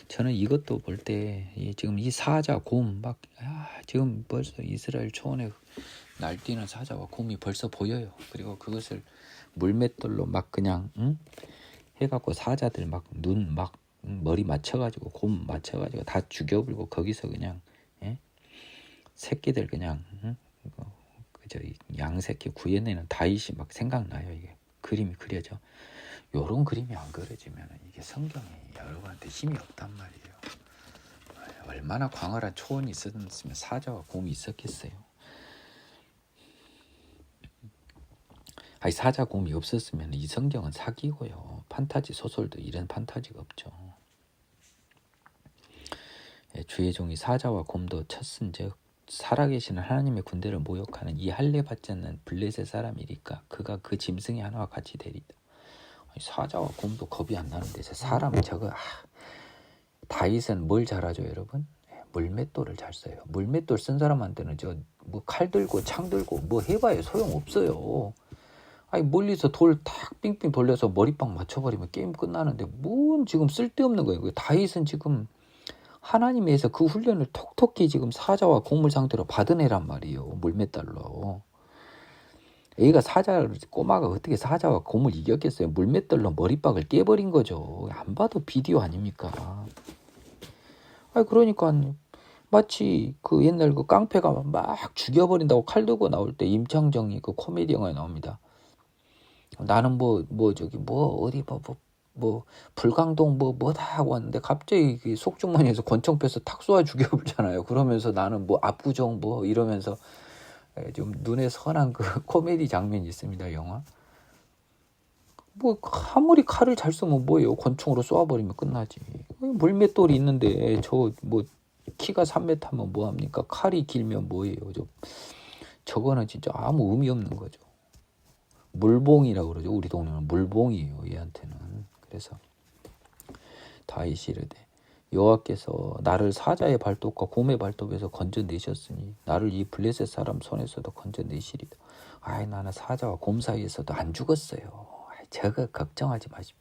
Speaker 1: 저는 이것도 볼 때 지금 이 사자 곰 막 지금 벌써 이스라엘 초원에 날뛰는 사자와 곰이 벌써 보여요. 그리고 그것을 물맷돌로 막 그냥 해갖고 사자들 막 눈 막 머리 맞춰가지고 곰 맞춰가지고 다 죽여버리고 거기서 그냥 새끼들 그냥 그저 양새끼 구해내는 다윗이 막 생각나요. 이게 그림이 그려져. 요런 그림이 안 그려지면 이게 성경이 여러분한테 힘이 없단 말이에요. 얼마나 광활한 초원이 있었으면 사자와 곰이 있었겠어요. 사자 곰이 없었으면 이 성경은 사기고요. 판타지 소설도 이런 판타지가 없죠. 주의 종이 사자와 곰도 쳤은즉 살아계시는 하나님의 군대를 모욕하는 이 할례 받지 않는 블레셋 사람이니까 그가 그 짐승의 하나와 같이 되리다. 사자와 곰도 겁이 안 나는데 사람이 저거 다윗은 뭘 잘하죠 여러분? 물맷돌을 잘 써요. 물맷돌 쓴 사람한테는 저 뭐 칼 들고 창 들고 뭐 해봐야 소용없어요. 멀리서 돌 탁 빙빙 돌려서 머리빵 맞춰버리면 게임 끝나는데 뭔 지금 쓸데없는 거예요. 다윗은 지금 하나님에서 그 훈련을 톡톡히 지금 사자와 곰을 상대로 받은 애란 말이에요. 물맷돌로. 애가 꼬마가 어떻게 사자와 곰을 이겼겠어요. 물맷돌로 머리박을 깨버린 거죠. 안 봐도 비디오 아닙니까? 그러니까 마치 그 옛날 그 깡패가 막 죽여버린다고 칼 들고 나올 때 임창정이 그 코미디 영화에 나옵니다. 나는 불광동 뭐다 하고 왔는데 갑자기 속주머니에서 권총 펴서 탁 쏘아 죽여버리잖아요. 그러면서 나는 압구정 이러면서 좀 눈에 선한 그 코미디 장면이 있습니다. 영화. 아무리 칼을 잘 쓰면 뭐예요? 권총으로 쏘아버리면 끝나지. 물맷돌이 있는데 키가 3m면 뭐합니까? 칼이 길면 뭐예요? 저거는 진짜 아무 의미 없는 거죠. 물봉이라고 그러죠. 우리 동네는 물봉이에요. 얘한테는. 그래서 다윗이 이르되 여호와께서 나를 사자의 발톱과 곰의 발톱에서 건져내셨으니 나를 이 블레셋 사람 손에서도 건져내시리다. 아이, 나는 사자와 곰 사이에서도 안 죽었어요. 아이, 저거 걱정하지 마십시오.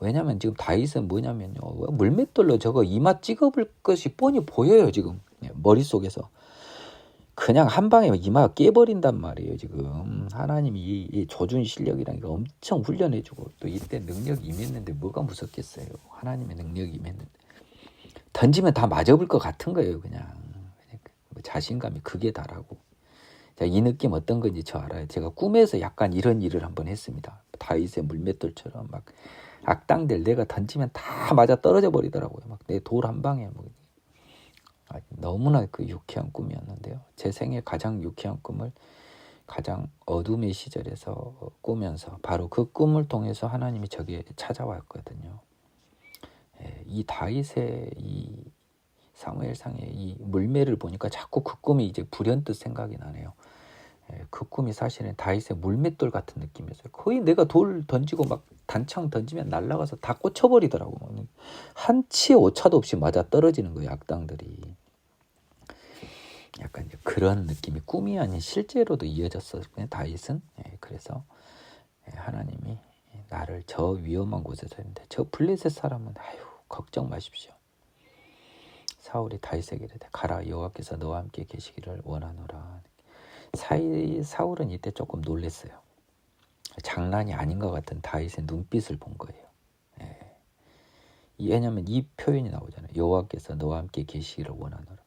Speaker 1: 왜냐면 지금 다윗은 뭐냐면요, 물맷돌로 저거 이마 찍어볼 것이 뻔히 보여요. 지금 머릿속에서 그냥 한 방에 이마가 깨버린단 말이에요. 지금 하나님이 이 조준 실력이랑 이거 엄청 훈련해주고 또 이때 능력이 임했는데 뭐가 무섭겠어요. 하나님의 능력이 임했는데 던지면 다 맞아볼 것 같은 거예요. 그냥 뭐 자신감이 극에 달하고. 자, 이 느낌 어떤 건지 저 알아요. 제가 꿈에서 약간 이런 일을 한번 했습니다. 다윗의 물맷돌처럼 막 악당들 내가 던지면 다 맞아 떨어져 버리더라고요. 막 내 돌 한 방에 뭐. 너무나 그 유쾌한 꿈이었는데요. 제 생애 가장 유쾌한 꿈을 가장 어둠의 시절에서 꾸면서 바로 그 꿈을 통해서 하나님이 저게 찾아왔거든요. 이 다윗의 이 사무엘상의 이 물매를 보니까 자꾸 그 꿈이 이제 불현듯 생각이 나네요. 그 꿈이 사실은 다윗의 물맷돌 같은 느낌이었어요. 거의 내가 돌 던지고 막 단창 던지면 날아가서 다 꽂혀버리더라고. 한 치의 오차도 없이 맞아 떨어지는 거예요, 악당들이. 약간 이제 그런 느낌이 꿈이 아닌 실제로도 이어졌어요. 다윗은. 그래서 하나님이 나를 저 위험한 곳에서 했는데 저 블레셋 사람은 아유 걱정 마십시오. 사울이 다윗에게 이르되 가라, 여호와께서 너와 함께 계시기를 원하노라. 사울은 이때 조금 놀랐어요. 장난이 아닌 것 같은 다윗의 눈빛을 본 거예요. 왜냐하면 이 표현이 나오잖아요. 여호와께서 너와 함께 계시기를 원하노라.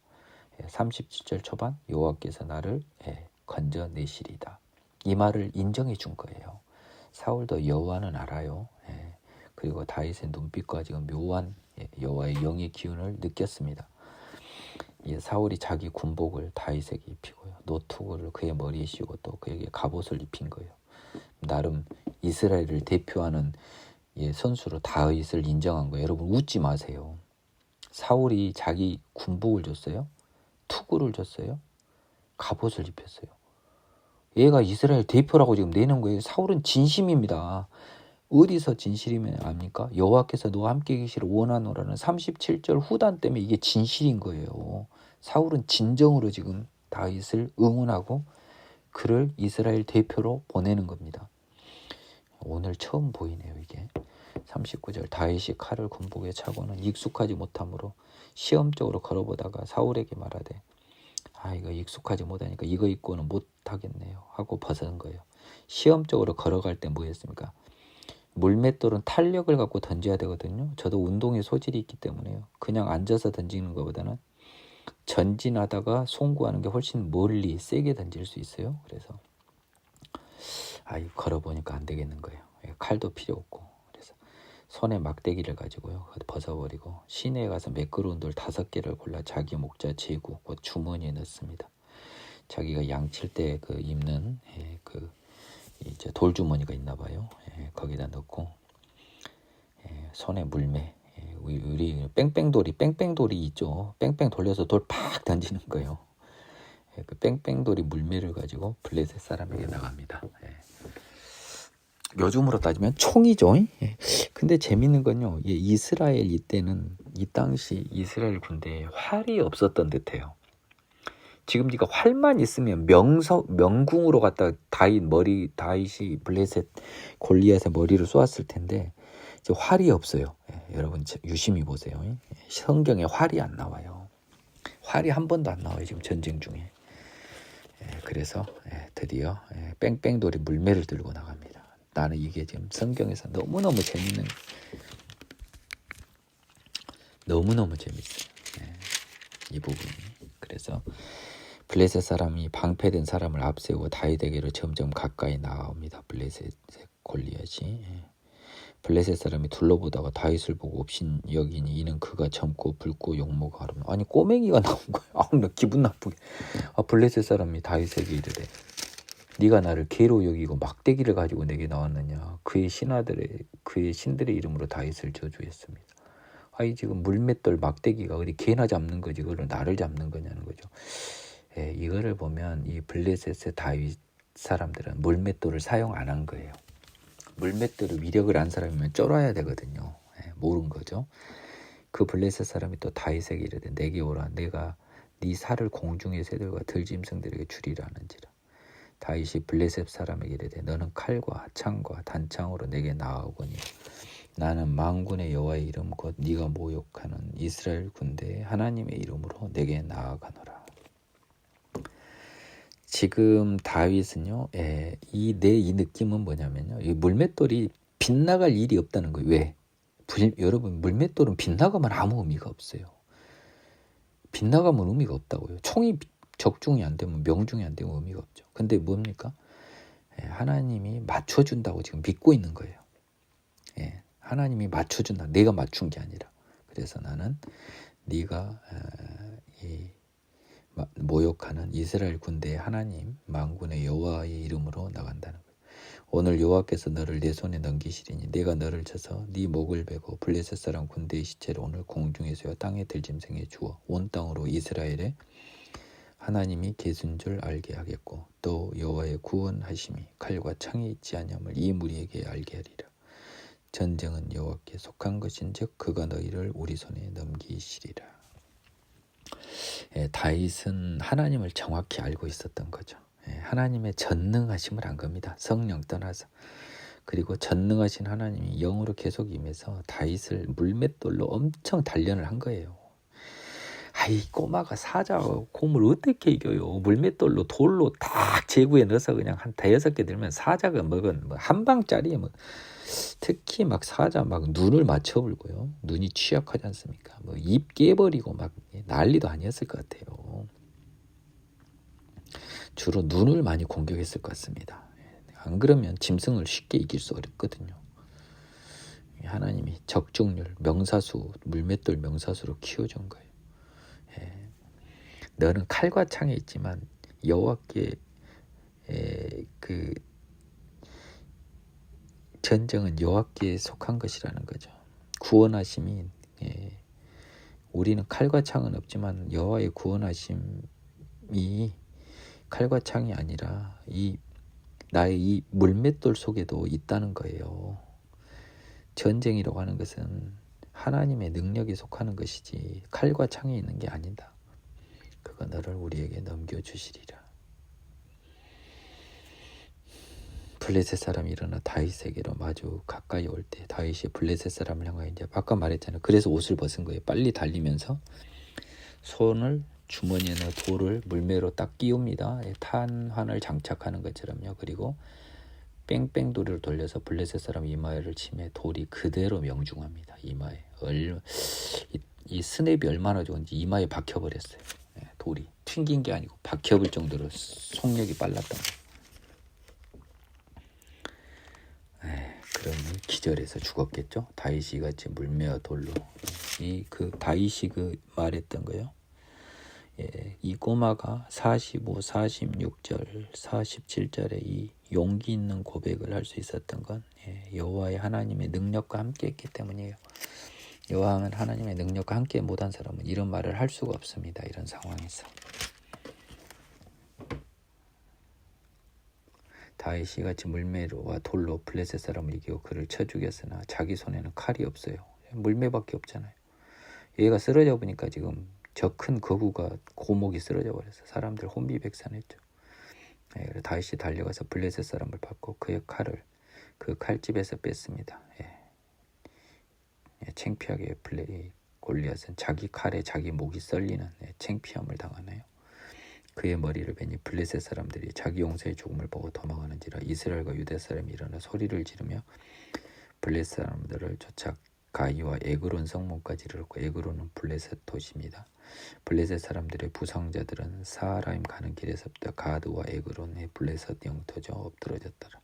Speaker 1: 37절 초반 여호와께서 나를 건져내시리다. 이 말을 인정해 준 거예요. 사울도 여호와는 알아요. 그리고 다윗의 눈빛과 지금 묘한 여호와의 영의 기운을 느꼈습니다. 사울이 자기 군복을 다윗에게 입히고요. 노투구를 그의 머리에 씌우고 또 그에게 갑옷을 입힌 거예요. 나름 이스라엘을 대표하는 선수로 다윗을 인정한 거예요. 여러분 웃지 마세요. 사울이 자기 군복을 줬어요. 투구를 줬어요. 갑옷을 입혔어요. 얘가 이스라엘 대표라고 지금 내는 거예요. 사울은 진심입니다. 어디서 진실이면 압니까? 여호와께서 너와 함께 계시기를 원하노라는 37절 후단 때문에 이게 진실인 거예요. 사울은 진정으로 지금 다윗을 응원하고 그를 이스라엘 대표로 보내는 겁니다. 오늘 처음 보이네요, 이게. 39절 다윗이 칼을 군복에 차고는 익숙하지 못하므로 시험적으로 걸어보다가 사울에게 말하되 이거 익숙하지 못하니까 이거 입고는 못하겠네요 하고 벗은 거예요. 시험적으로 걸어갈 때 뭐 했습니까? 물맷돌은 탄력을 갖고 던져야 되거든요. 저도 운동에 소질이 있기 때문에요. 그냥 앉아서 던지는 것보다는 전진하다가 송구하는 게 훨씬 멀리 세게 던질 수 있어요. 그래서 걸어보니까 안 되겠는 거예요. 칼도 필요 없고. 그래서 손에 막대기를 가지고요. 벗어버리고 시내에 가서 매끄러운 돌 5개를 골라 자기 목자 제구 주머니에 넣습니다. 자기가 양칠 때 그 입는 이제 돌주머니가 있나 봐요. 거기다 넣고 손에 물매, 우리 뺑뺑돌이 있죠. 뺑뺑 돌려서 돌 팍 던지는 거예요. 그 뺑뺑돌이 물매를 가지고 블레셋 사람에게 나갑니다. 요즘으로 따지면 총이죠. 근데 재밌는 건요, 이스라엘 이때는 이 당시 이스라엘 군대에 활이 없었던 듯해요. 지금 네가 활만 있으면 명궁으로 갖다 다윗이 블레셋 골리앗의 머리를 쏘았을 텐데 이제 활이 없어요. 여러분 유심히 보세요. 성경에 활이 안 나와요. 활이 한 번도 안 나와요, 지금 전쟁 중에. 그래서 드디어 뺑뺑돌이 물매를 들고 나갑니다. 나는 이게 지금 성경에서 너무너무 재밌어요. 이 부분이. 그래서 블레셋 사람이 방패된 사람을 앞세우고 다윗에게로 점점 가까이 나옵니다. 블레셋 골리앗이. 블레셋 사람이 둘러보다가 다윗을 보고 없인 여기니 이는 그가 젊고 붉고 용모가 하르며. 아니 꼬맹이가 나온 거야. 나 기분 나쁘게. 블레셋 사람이 다윗에게 이르되 네가 나를 개로 여기고 막대기를 가지고 내게 나왔느냐. 그의 신들의 이름으로 다윗을 저주했습니다. 지금 물맷돌 막대기가 어디 개나 잡는 거지 그걸 나를 잡는 거냐는 거죠. 이거를 보면 이 블레셋의 다윗 사람들은 물맷돌을 사용 안 한 거예요. 물맷돌의 위력을 안 사람이면 쫄아야 되거든요. 모른 거죠. 그 블레셋 사람이 또 다윗에게 이르되 내게 오라 내가 네 살을 공중의 새들과 들짐승들에게 주리라 하는지라. 다윗이 블레셋 사람에게 이르되 너는 칼과 창과 단창으로 내게 나아오거니 나는 만군의 여호와의 이름 곧 네가 모욕하는 이스라엘 군대의 하나님의 이름으로 내게 나아가노라. 지금 다윗은요, 이 느낌은 뭐냐면요, 이 물맷돌이 빗나갈 일이 없다는 거예요. 왜? 여러분, 물맷돌은 빗나가면 아무 의미가 없어요. 빗나가면 의미가 없다고요. 총이 적중이 안 되면, 명중이 안 되면 의미가 없죠. 근데 뭡니까? 하나님이 맞춰준다고 지금 믿고 있는 거예요. 하나님이 맞춰준다. 내가 맞춘 게 아니라. 그래서 나는 네가 모욕하는 이스라엘 군대의 하나님 만군의 여호와의 이름으로 나간다는 거예요. 오늘 여호와께서 너를 내 손에 넘기시리니 내가 너를 쳐서 네 목을 베고 블레셋 사람 군대의 시체를 오늘 공중에서와 땅에 들짐승에 주어 온 땅으로 이스라엘의 하나님이 계신 줄 알게 하겠고 또 여호와의 구원하심이 칼과 창이 있지 아니함을 이 무리에게 알게 하리라. 전쟁은 여호와께 속한 것인즉 그가 너희를 우리 손에 넘기시리라. 다윗은 하나님을 정확히 알고 있었던 거죠. 하나님의 전능하심을 안 겁니다. 성령 떠나서. 그리고 전능하신 하나님이 영으로 계속 임해서 다윗을 물맷돌로 엄청 단련을 한 거예요. 아이 꼬마가 사자와 곰을 어떻게 이겨요? 물맷돌로 돌로 딱 제구에 넣어서 그냥 한 5개 들면 사자가 먹은 한 방짜리 특히 막 사자 막 눈을 맞춰불고요. 눈이 취약하지 않습니까? 입 깨버리고 막 난리도 아니었을 것 같아요. 주로 눈을 많이 공격했을 것 같습니다. 안 그러면 짐승을 쉽게 이길 수 어렵거든요. 하나님이 적중률, 명사수, 물맷돌 명사수로 키워준 거예요. 너는 칼과 창에 있지만 여호와께 그 전쟁은 여호와께 속한 것이라는 거죠. 구원하심이 우리는 칼과 창은 없지만 여호와의 구원하심이 칼과 창이 아니라 나의 이 물맷돌 속에도 있다는 거예요. 전쟁이라고 하는 것은 하나님의 능력이 속하는 것이지 칼과 창이 있는 게 아니다. 그가 너를 우리에게 넘겨주시리라. 블레셋 사람이 일어나 다윗에게로 마주 가까이 올 때 다윗이 블레셋 사람을 향하여 이제 아까 말했잖아요. 그래서 옷을 벗은 거예요. 빨리 달리면서 손을 주머니에 넣어 돌을 물매로 딱 끼웁니다. 탄환을 장착하는 것처럼요. 그리고 뺑뺑돌이를 돌려서 블레셋 사람 이마에를 치매 돌이 그대로 명중합니다. 이마에 이 스냅이 얼마나 좋은지 이마에 박혀버렸어요. 돌이 튕긴 게 아니고 박혀볼 정도로 속력이 빨랐던 거예요. 그러면 기절해서 죽었겠죠. 다윗이 같이 물매어 돌로 다윗이 말했던 거요. 이 꼬마가 45, 46절, 47절에 이 용기 있는 고백을 할 수 있었던 건 여호와의 하나님의 능력과 함께했기 때문이에요. 여호와는 하나님의 능력과 함께 못한 사람은 이런 말을 할 수가 없습니다. 이런 상황에서. 다윗이 같이 물매와 돌로 블레셋 사람을 이기고 그를 쳐 죽였으나 자기 손에는 칼이 없어요. 물매밖에 없잖아요. 얘가 쓰러져 보니까 지금 저 큰 거구가 고목이 쓰러져 버려서 사람들 혼비백산했죠. 다윗이 달려가서 블레셋 사람을 받고 그의 칼을 그 칼집에서 뺐습니다. 창피하게 골리앗은 자기 칼에 자기 목이 썰리는 창피함을 당하네요. 그의 머리를 베니 블레셋 사람들이 자기 용사의 죽음을 보고 도망하는지라 이스라엘과 유대 사람이 일어나 소리를 지르며 블레셋 사람들을 쫓아 가이와 에그론 성문까지 이르렀고 에그론은 블레셋 도시입니다. 블레셋 사람들의 부상자들은 사하라임 가는 길에서부터 가드와 에그론의 블레셋 영토죠 엎드러졌더라.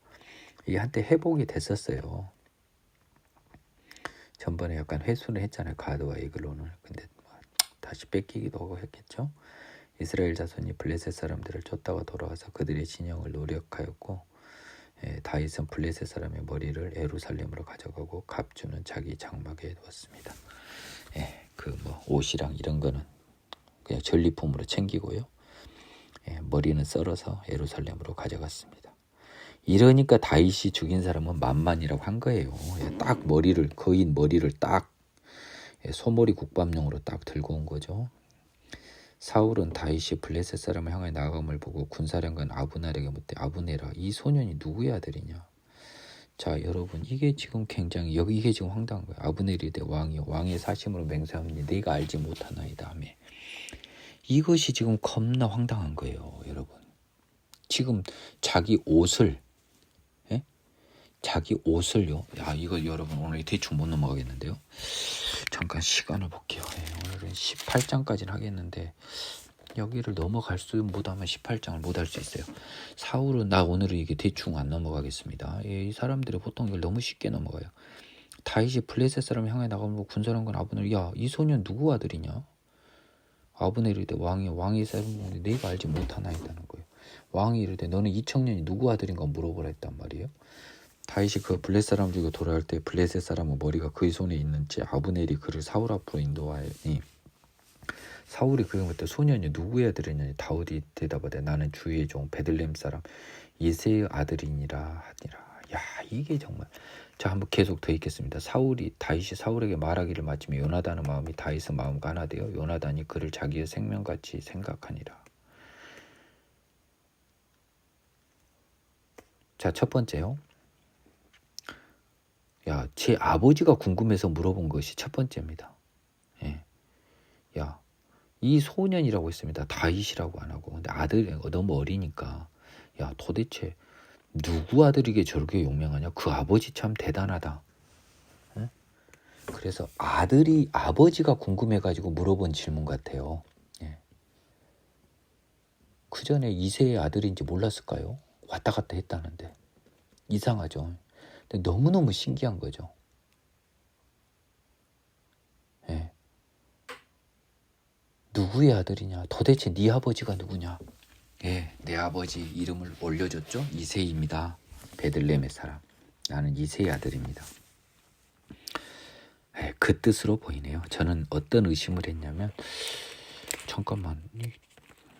Speaker 1: 이게 한때 회복이 됐었어요. 전번에 약간 회수를 했잖아요. 가드와 에그론을. 근데 다시 뺏기기도 하고 했겠죠. 이스라엘 자손이 블레셋 사람들을 쫓다가 돌아와서 그들의 진영을 노력하였고 다윗은 블레셋 사람의 머리를 예루살렘으로 가져가고 갑주는 자기 장막에 두었습니다. 옷이랑 이런 거는 그냥 전리품으로 챙기고요. 머리는 썰어서 예루살렘으로 가져갔습니다. 이러니까 다윗이 죽인 사람은 만만이라고 한 거예요. 딱 거인 머리를 딱 소머리 국밥용으로 딱 들고 온 거죠. 사울은 다윗이 블레셋 사람을 향하여 나아감을 보고 군사령관 아브넬에게 묻되 아브넬아 이 소년이 누구의 아들이냐. 자 여러분 이게 지금 굉장히 이게 지금 황당한 거예요. 아브넬이 대 왕의 사심으로 맹세하니 내가 알지 못하나이다 하며 이것이 지금 겁나 황당한 거예요. 여러분 지금 자기 옷을 자기 옷을요. 야 이거 여러분 오늘 대충 못 넘어가겠는데요. 잠깐 시간을 볼게요. 오늘은 18장까지는 하겠는데 여기를 넘어갈 수 못하면 18장을 못 할 수 있어요. 사울은 오늘은 이게 대충 안 넘어가겠습니다. 이 사람들이 보통 이걸 너무 쉽게 넘어가요. 다윗이 블레셋 사람을 향해 나가면 군사령관 아브넬 야이 소년 누구 아들이냐. 아브넬이 이르되 왕이 사람이 내가 알지 못하나이다는 거예요. 왕이 이르되 너는 이 청년이 누구 아들인가 물어보라 했단 말이에요. 다윗이 그 블레셋 사람 죽이고 돌아올 때 블레셋 사람은 머리가 그의 손에 있는지 아브넬이 그를 사울 앞으로 인도하니 사울이 그에게 묻되 소년이 누구의 아들이냐니 다윗이 대답하되 나는 주의 종 베들레헴 사람 이새의 아들이니라 하니라. 야 이게 정말 자 한번 계속 더 읽겠습니다. 다윗이 사울에게 말하기를 마치며 요나단의 마음이 다윗의 마음과 하나 되어 요나단이 그를 자기의 생명같이 생각하니라. 자 첫 번째요. 야, 제 아버지가 궁금해서 물어본 것이 첫 번째입니다. 예. 야, 이 소년이라고 했습니다. 다윗이라고 안 하고. 근데 아들이 너무 어리니까. 야, 도대체 누구 아들이게 저렇게 용맹하냐? 그 아버지 참 대단하다. 예? 그래서 아버지가 궁금해가지고 물어본 질문 같아요. 예. 그 전에 이새의 아들인지 몰랐을까요? 왔다 갔다 했다는데. 이상하죠. 근데 너무너무 신기한 거죠. 예. 누구의 아들이냐? 도대체 네 아버지가 누구냐? 예, 내 아버지 이름을 올려줬죠. 이새입니다. 베들레헴의 사람. 나는 이새의 아들입니다. 예, 그 뜻으로 보이네요. 저는 어떤 의심을 했냐면 잠깐만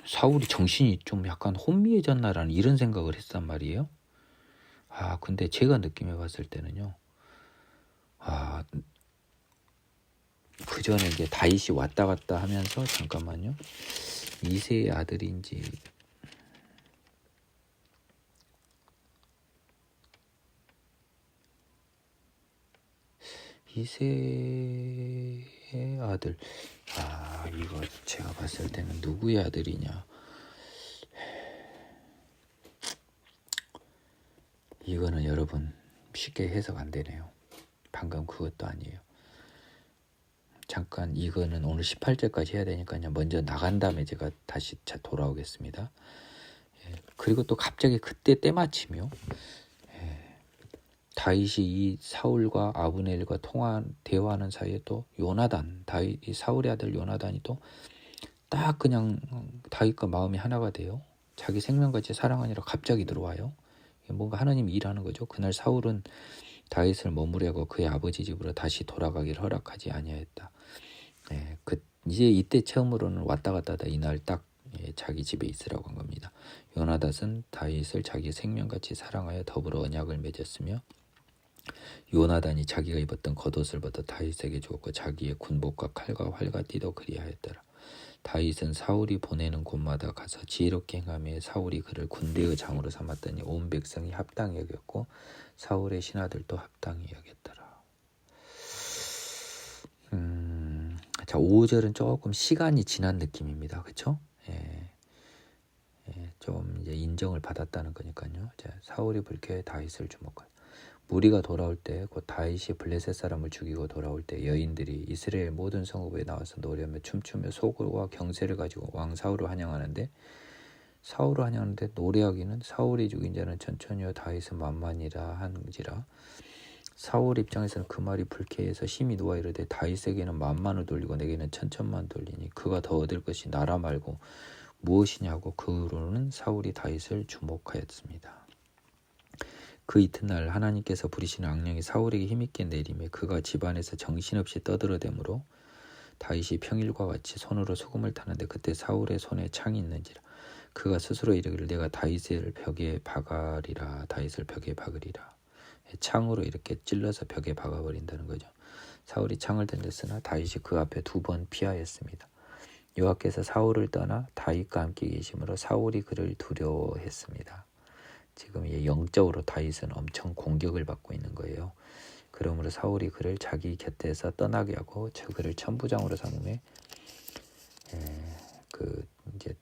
Speaker 1: 사울이 정신이 좀 약간 혼미해졌나라는 이런 생각을 했단 말이에요. 근데 제가 느낌해 봤을 때는요. 그 전에 이제 다윗이 왔다 갔다 하면서 잠깐만요. 이새의 아들인지 이새의 아들. 이거 제가 봤을 때는 누구의 아들이냐. 이거는 여러분 쉽게 해석 안 되네요. 방금 그것도 아니에요. 잠깐 이거는 오늘 18절까지 해야 되니까요. 먼저 나간 다음에 제가 다시 돌아오겠습니다. 그리고 또 갑자기 그때 때마침이요. 다윗이 이 사울과 아브넬과 대화하는 사이에 또 요나단, 이 사울의 아들 요나단이 또 딱 그냥 다윗과 마음이 하나가 돼요. 자기 생명같이 사랑하니라 갑자기 들어와요. 뭔가 하나님이 일하는 거죠. 그날 사울은 다윗을 머무게 하고 그의 아버지 집으로 다시 돌아가기를 허락하지 아니하였다. 이제 이때 처음으로는 왔다 갔다 하다 이날 딱 자기 집에 있으라고 한 겁니다. 요나단은 다윗을 자기 생명같이 사랑하여 더불어 언약을 맺었으며 요나단이 자기가 입었던 겉옷을 벗어 다윗에게 주었고 자기의 군복과 칼과 활과 띠도 그리하였더라. 다윗은 사울이 보내는 곳마다 가서 지혜롭게 행하며 사울이 그를 군대의 장으로 삼았더니 온 백성이 합당히 여겼고 사울의 신하들도 합당히 여겼더라. 자 5절은 조금 시간이 지난 느낌입니다. 그렇죠? 좀 이제 인정을 받았다는 거니까요. 자, 사울이 불쾌해 다윗을 주목하여 무리가 돌아올 때 곧 다윗이 블레셋 사람을 죽이고 돌아올 때 여인들이 이스라엘 모든 성읍에 나와서 노래하며 춤추며 소고와 경세를 가지고 왕 사울을 환영하는데 노래하기는 사울이 죽인 자는 천천히요 다윗은 만만이라 한지라. 사울 입장에서는 그 말이 불쾌해서 심히 노하 이르되 다윗에게는 만만을 돌리고 내게는 천천만 돌리니 그가 더 얻을 것이 나라 말고 무엇이냐고 그로는 사울이 다윗을 주목하였습니다. 그 이튿날 하나님께서 부리시는 악령이 사울에게 힘있게 내리며 그가 집안에서 정신없이 떠들어대므로 다윗이 평일과 같이 손으로 소금을 타는데 그때 사울의 손에 창이 있는지라. 그가 스스로 이르기를 내가 다윗을 벽에 박으리라. 창으로 이렇게 찔러서 벽에 박아버린다는 거죠. 사울이 창을 던졌으나 다윗이 그 앞에 2번 피하였습니다. 여호와께서 사울을 떠나 다윗과 함께 계심으로 사울이 그를 두려워했습니다. 지금 영적으로 다윗은 엄청 공격을 받고 있는 거예요. 그러므로 사울이 그를 자기 곁에서 떠나게 하고 그를 천부장으로 삼음에 이제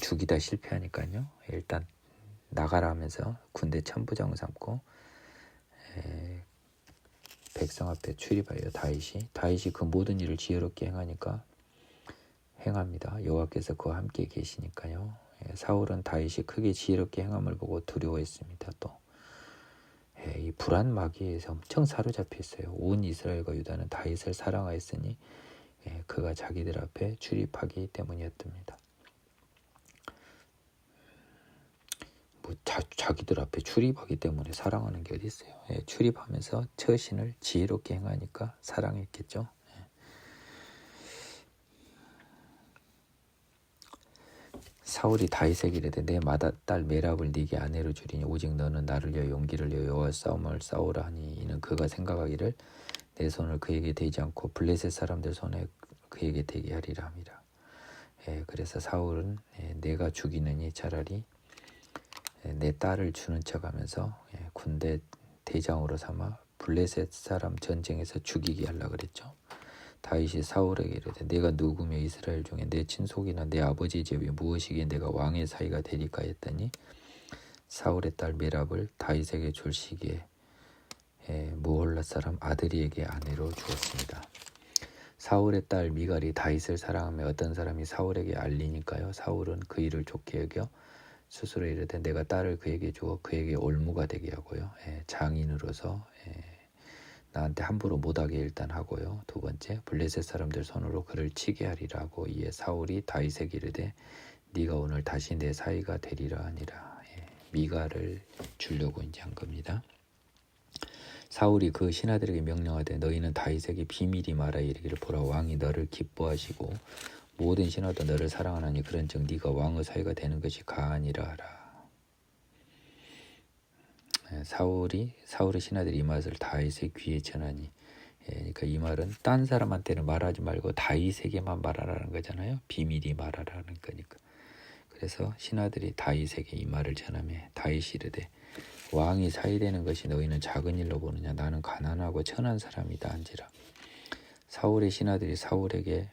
Speaker 1: 죽이다 실패하니까요. 일단 나가라 하면서 군대 천부장을 삼고 백성 앞에 출입하여 다윗이 그 모든 일을 지혜롭게 행합니다. 여호와께서 그와 함께 계시니까요. 사울은 다윗이 크게 지혜롭게 행함을 보고 두려워했습니다. 또 이 불안 마귀에서 엄청 사로잡혀 있어요. 온 이스라엘과 유다는 다윗을 사랑하였으니 그가 자기들 앞에 출입하기 때문이었답니다. 자기들 앞에 출입하기 때문에 사랑하는 게 어디 있어요? 출입하면서 처신을 지혜롭게 행하니까 사랑했겠죠. 사울이 다윗에게 이르되 내 맏딸 메랍을 네게 아내로 주리니 오직 너는 나를 위하여 용기를 내어 여호와 싸움을 싸우라 하니 이는 그가 생각하기를 내 손을 그에게 대지 않고 블레셋 사람들 손에 그에게 대게 하리라 함이라. 그래서 사울은 내가 죽이느니 차라리 내 딸을 주는 척하면서 군대 대장으로 삼아 블레셋 사람 전쟁에서 죽이게 하려고 그랬죠. 다윗이 사울에게 이르되 내가 누구며 이스라엘 중에 내 친속이나 내 아버지 집이 무엇이기에 내가 왕의 사이가 되리까 했더니 사울의 딸 메랍을 다윗에게 줄 시기에 무홀라 사람 아드리에게 아내로 주었습니다. 사울의 딸 미갈이 다윗을 사랑하며 어떤 사람이 사울에게 알리니까요. 사울은 그 일을 좋게 여겨 스스로 이르되 내가 딸을 그에게 주어 그에게 올무가 되게 하고요. 장인으로서 나한테 함부로 못하게 일단 하고요. 2번째 블레셋 사람들 손으로 그를 치게 하리라고 이에 사울이 다윗에게 이르되 네가 오늘 다시 내 사이가 되리라 하니라. 미갈을 주려고 이제 한 겁니다. 사울이 그 신하들에게 명령하되 너희는 다윗에게 비밀이 말하 이르기를 보라 왕이 너를 기뻐하시고 모든 신하도 너를 사랑하나니 그런즉 네가 왕의 사이가 되는 것이 가하니라 하라. 사울의 신하들이 이 말을 다윗의 귀에 전하니 그러니까 이 말은 딴 사람한테는 말하지 말고 다윗에게만 말하라는 거잖아요. 비밀이 말하라는 거니까. 그래서 신하들이 다윗에게 이 말을 전하며 다윗이 이르되 왕이 사이되는 것이 너희는 작은 일로 보느냐 나는 가난하고 천한 사람이다 한지라. 사울의 신하들이 사울에게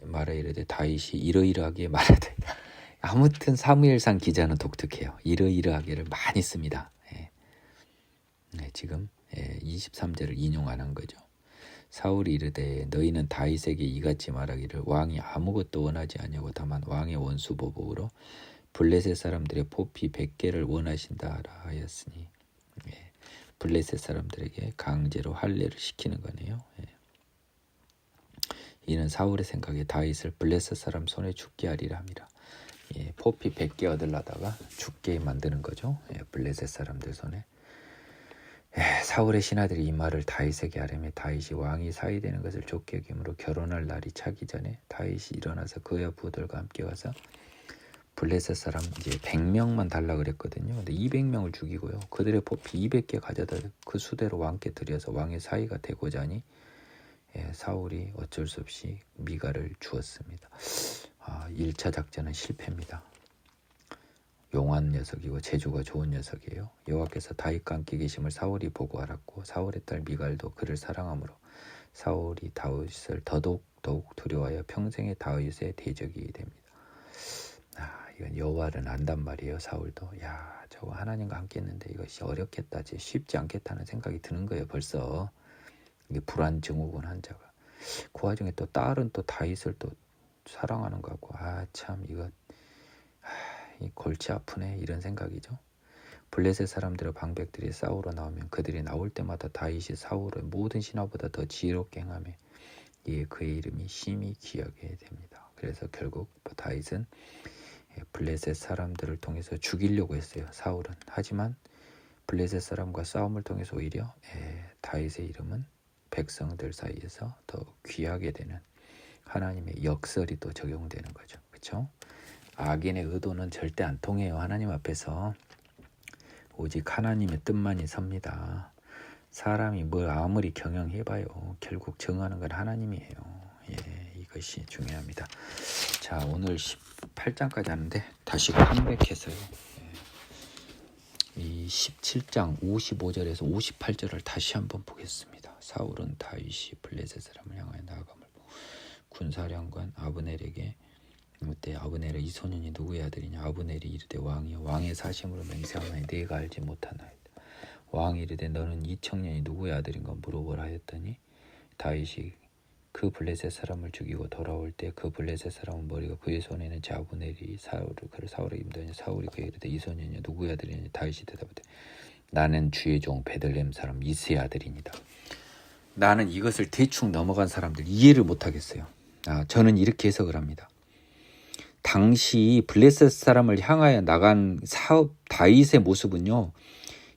Speaker 1: 말하 이르되 다윗이 이러이러하게 말하되 아무튼 사무엘상 기자는 독특해요. 이러이러하게를 많이 씁니다. 지금 23절을 인용 안 한 거죠. 사울이 이르되 너희는 다윗에게 이같이 말하기를 왕이 아무것도 원하지 아니하고 다만 왕의 원수 보복으로 블레셋 사람들의 포피 100개를 원하신다 하였으니 블레셋 사람들에게 강제로 할례를 시키는 거네요. 이는 사울의 생각에 다윗을 블레셋 사람 손에 죽게 하리라 함이라. 포피 100개 얻으려다가 죽게 만드는 거죠. 블레셋 사람들 손에. 사울의 신하들이 이 말을 다윗에게 하려며 다윗이 왕이 사이되는 것을 좋게 여김으로 결혼할 날이 차기 전에 다윗이 일어나서 그의 부들과 함께 가서 블레셋 사람 이제 100명만 달라 그랬거든요. 근데 200명을 죽이고요. 그들의 포피 200개 가져다 그 수대로 왕께 드려서 왕의 사이가 되고자 하니 사울이 어쩔 수 없이 미갈을 주었습니다. 1차 작전은 실패입니다. 용한 녀석이고 재주가 좋은 녀석이에요. 여호와께서 다윗과 함께 계심을 사울이 보고 알았고 사울의 딸 미갈도 그를 사랑하므로 사울이 다윗을 더더욱 두려워하여 평생에 다윗의 대적이 됩니다. 이건 여호와를 안단 말이에요. 사울도 저거 하나님과 함께 했는데 이것이 어렵겠다, 쉽지 않겠다는 생각이 드는 거예요. 벌써 이게 불안 증후군 환자가. 그 와중에 또 딸은 또 다윗을 또 사랑하는 것 같고 참 이거 이 골치 아프네 이런 생각이죠. 블레셋 사람들의 방백들이 싸우러 나오면 그들이 나올 때마다 다윗이 사울의 모든 신하보다 더 지혜롭게 행하며 그의 이름이 심히 귀하게 됩니다. 그래서 결국 다윗은 블레셋 사람들을 통해서 죽이려고 했어요. 사울은. 하지만 블레셋 사람과 싸움을 통해서 오히려 다윗의 이름은 백성들 사이에서 더 귀하게 되는 하나님의 역설이 또 적용되는 거죠. 그렇죠? 악인의 의도는 절대 안 통해요. 하나님 앞에서 오직 하나님의 뜻만이 섭니다. 사람이 뭘 아무리 경영해봐요. 결국 정하는 건 하나님이에요. 예, 이것이 중요합니다. 자, 오늘 18장까지 하는데 다시 컴백해서요. 이 17장 55절에서 58절을 다시 한번 보겠습니다. 사울은 다윗이 블레셋 사람을 향하여 나아감을 보고 군사령관 아브넬에게 그때 아브넬의 이 소년이 누구의 아들이냐? 아브넬이 이르되 왕이여 왕의 사심으로 맹세하나니 내가 알지 못하나이다. 왕이 이르되 너는 이 청년이 누구의 아들인가 물어보라 하였더니 다윗이 그 블레셋 사람을 죽이고 돌아올 때 그 블레셋 사람은 머리가 그의 손에 있는 자 아브넬이 사울을 임더니 사울이 그에게 이르되 이 소년이 누구의 아들이냐? 다윗이 대답하되 나는 주의 종 베들레헴 사람 이새의 아들이니이다. 나는 이것을 대충 넘어간 사람들 이해를 못하겠어요. 저는 이렇게 해석을 합니다. 당시 블레셋 사람을 향하여 나간 다윗의 모습은요,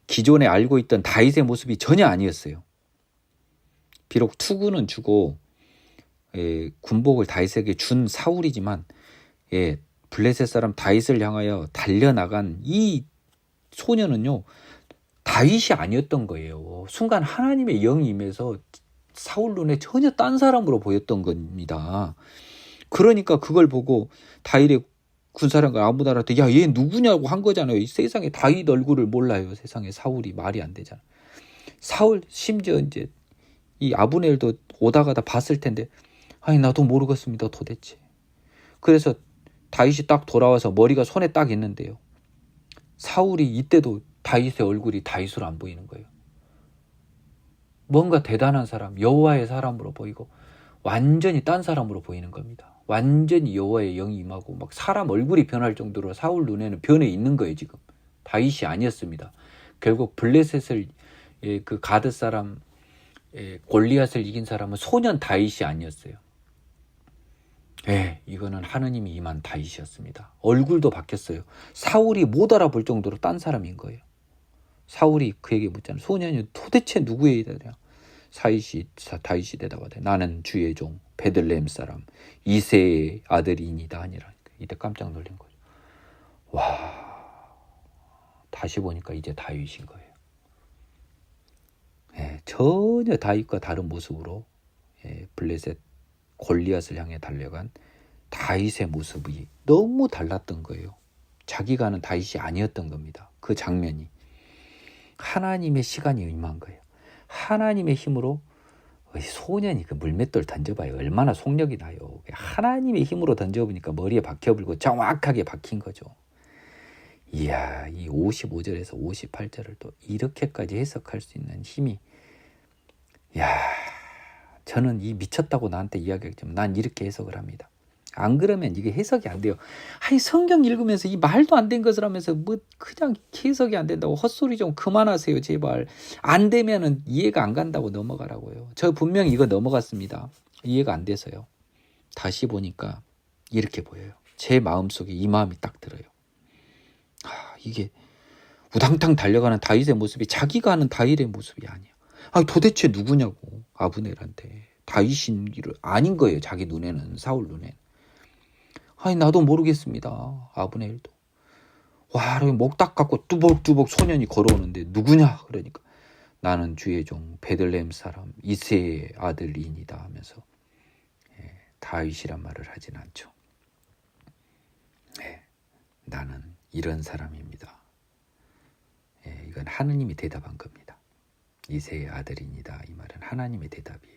Speaker 1: 기존에 알고 있던 다윗의 모습이 전혀 아니었어요. 비록 투구는 주고 군복을 다윗에게 준 사울이지만 블레셋 사람 다윗을 향하여 달려나간 이 소년은요, 다윗이 아니었던 거예요. 순간 하나님의 영이 임해서 사울 눈에 전혀 딴 사람으로 보였던 겁니다. 그러니까 그걸 보고 다윗의 군사령관 아브넬한테 야, 얘 누구냐고 한 거잖아요. 이 세상에 다윗 얼굴을 몰라요. 세상에 사울이 말이 안 되잖아. 사울 심지어 이제 이 아브넬도 오다 가다 봤을 텐데 아니 나도 모르겠습니다 도대체. 그래서 다윗이 딱 돌아와서 머리가 손에 딱 있는데요. 사울이 이때도 다윗의 얼굴이 다윗으로 안 보이는 거예요. 뭔가 대단한 사람, 여호와의 사람으로 보이고 완전히 딴 사람으로 보이는 겁니다. 완전히 여호와의 영이 임하고 막 사람 얼굴이 변할 정도로 사울 눈에는 변해 있는 거예요. 지금 다윗이 아니었습니다. 결국 블레셋을 그 가드 사람 골리앗을 이긴 사람은 소년 다윗이 아니었어요. 이거는 하느님이 임한 다윗이었습니다. 얼굴도 바뀌었어요. 사울이 못 알아볼 정도로 딴 사람인 거예요. 사울이 그에게 묻잖아요. 소년이 도대체 누구의 아들이냐? 다윗이 대답하되 나는 주의 종 베들레헴 사람 이새의 아들이니이다 하니라. 이때 깜짝 놀란 거죠. 와, 다시 보니까 이제 다윗인 거예요. 전혀 다윗과 다른 모습으로 블레셋 골리앗을 향해 달려간 다윗의 모습이 너무 달랐던 거예요. 자기가 아는 다윗이 아니었던 겁니다. 그 장면이 하나님의 시간이 임한 거예요. 하나님의 힘으로 소년이 그 물맷돌 던져봐요. 얼마나 속력이 나요. 하나님의 힘으로 던져보니까 머리에 박혀불고 정확하게 박힌 거죠. 이야, 이 55절에서 58절을 또 이렇게까지 해석할 수 있는 힘이, 저는 이 미쳤다고 나한테 이야기했지만 난 이렇게 해석을 합니다. 안 그러면 이게 해석이 안 돼요. 아니 성경 읽으면서 이 말도 안 된 것을 하면서 뭐 그냥 해석이 안 된다고 헛소리 좀 그만하세요 제발. 안 되면은 이해가 안 간다고 넘어가라고요. 저 분명히 이거 넘어갔습니다. 이해가 안 돼서요. 다시 보니까 이렇게 보여요. 제 마음속에 이 마음이 딱 들어요. 이게 우당탕 달려가는 다윗의 모습이 자기가 하는 다윗의 모습이 아니야. 도대체 누구냐고. 아브넬한테 다윗인 일을 아닌 거예요. 자기 눈에는, 사울 눈에는. 나도 모르겠습니다. 아브넬도. 목 딱 갖고 뚜벅뚜벅 소년이 걸어오는데 누구냐? 그러니까 나는 주의 종 베들레헴 사람 이새의 아들이니이다 하면서 다윗이란 말을 하진 않죠. 나는 이런 사람입니다. 이건 하느님이 대답한 겁니다. 이새의 아들이니다. 이 말은 하나님의 대답이에요.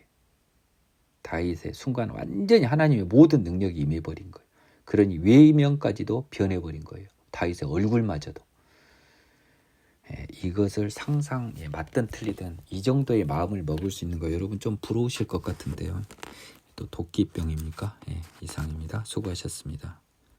Speaker 1: 다윗의 순간 완전히 하나님의 모든 능력이 임해버린 거예요. 그러니 외명까지도 변해버린 거예요. 다윗의 얼굴마저도. 이것을 상상 맞든 틀리든 이 정도의 마음을 먹을 수 있는 거 여러분 좀 부러우실 것 같은데요. 또 도끼병입니까? 이상입니다. 수고하셨습니다.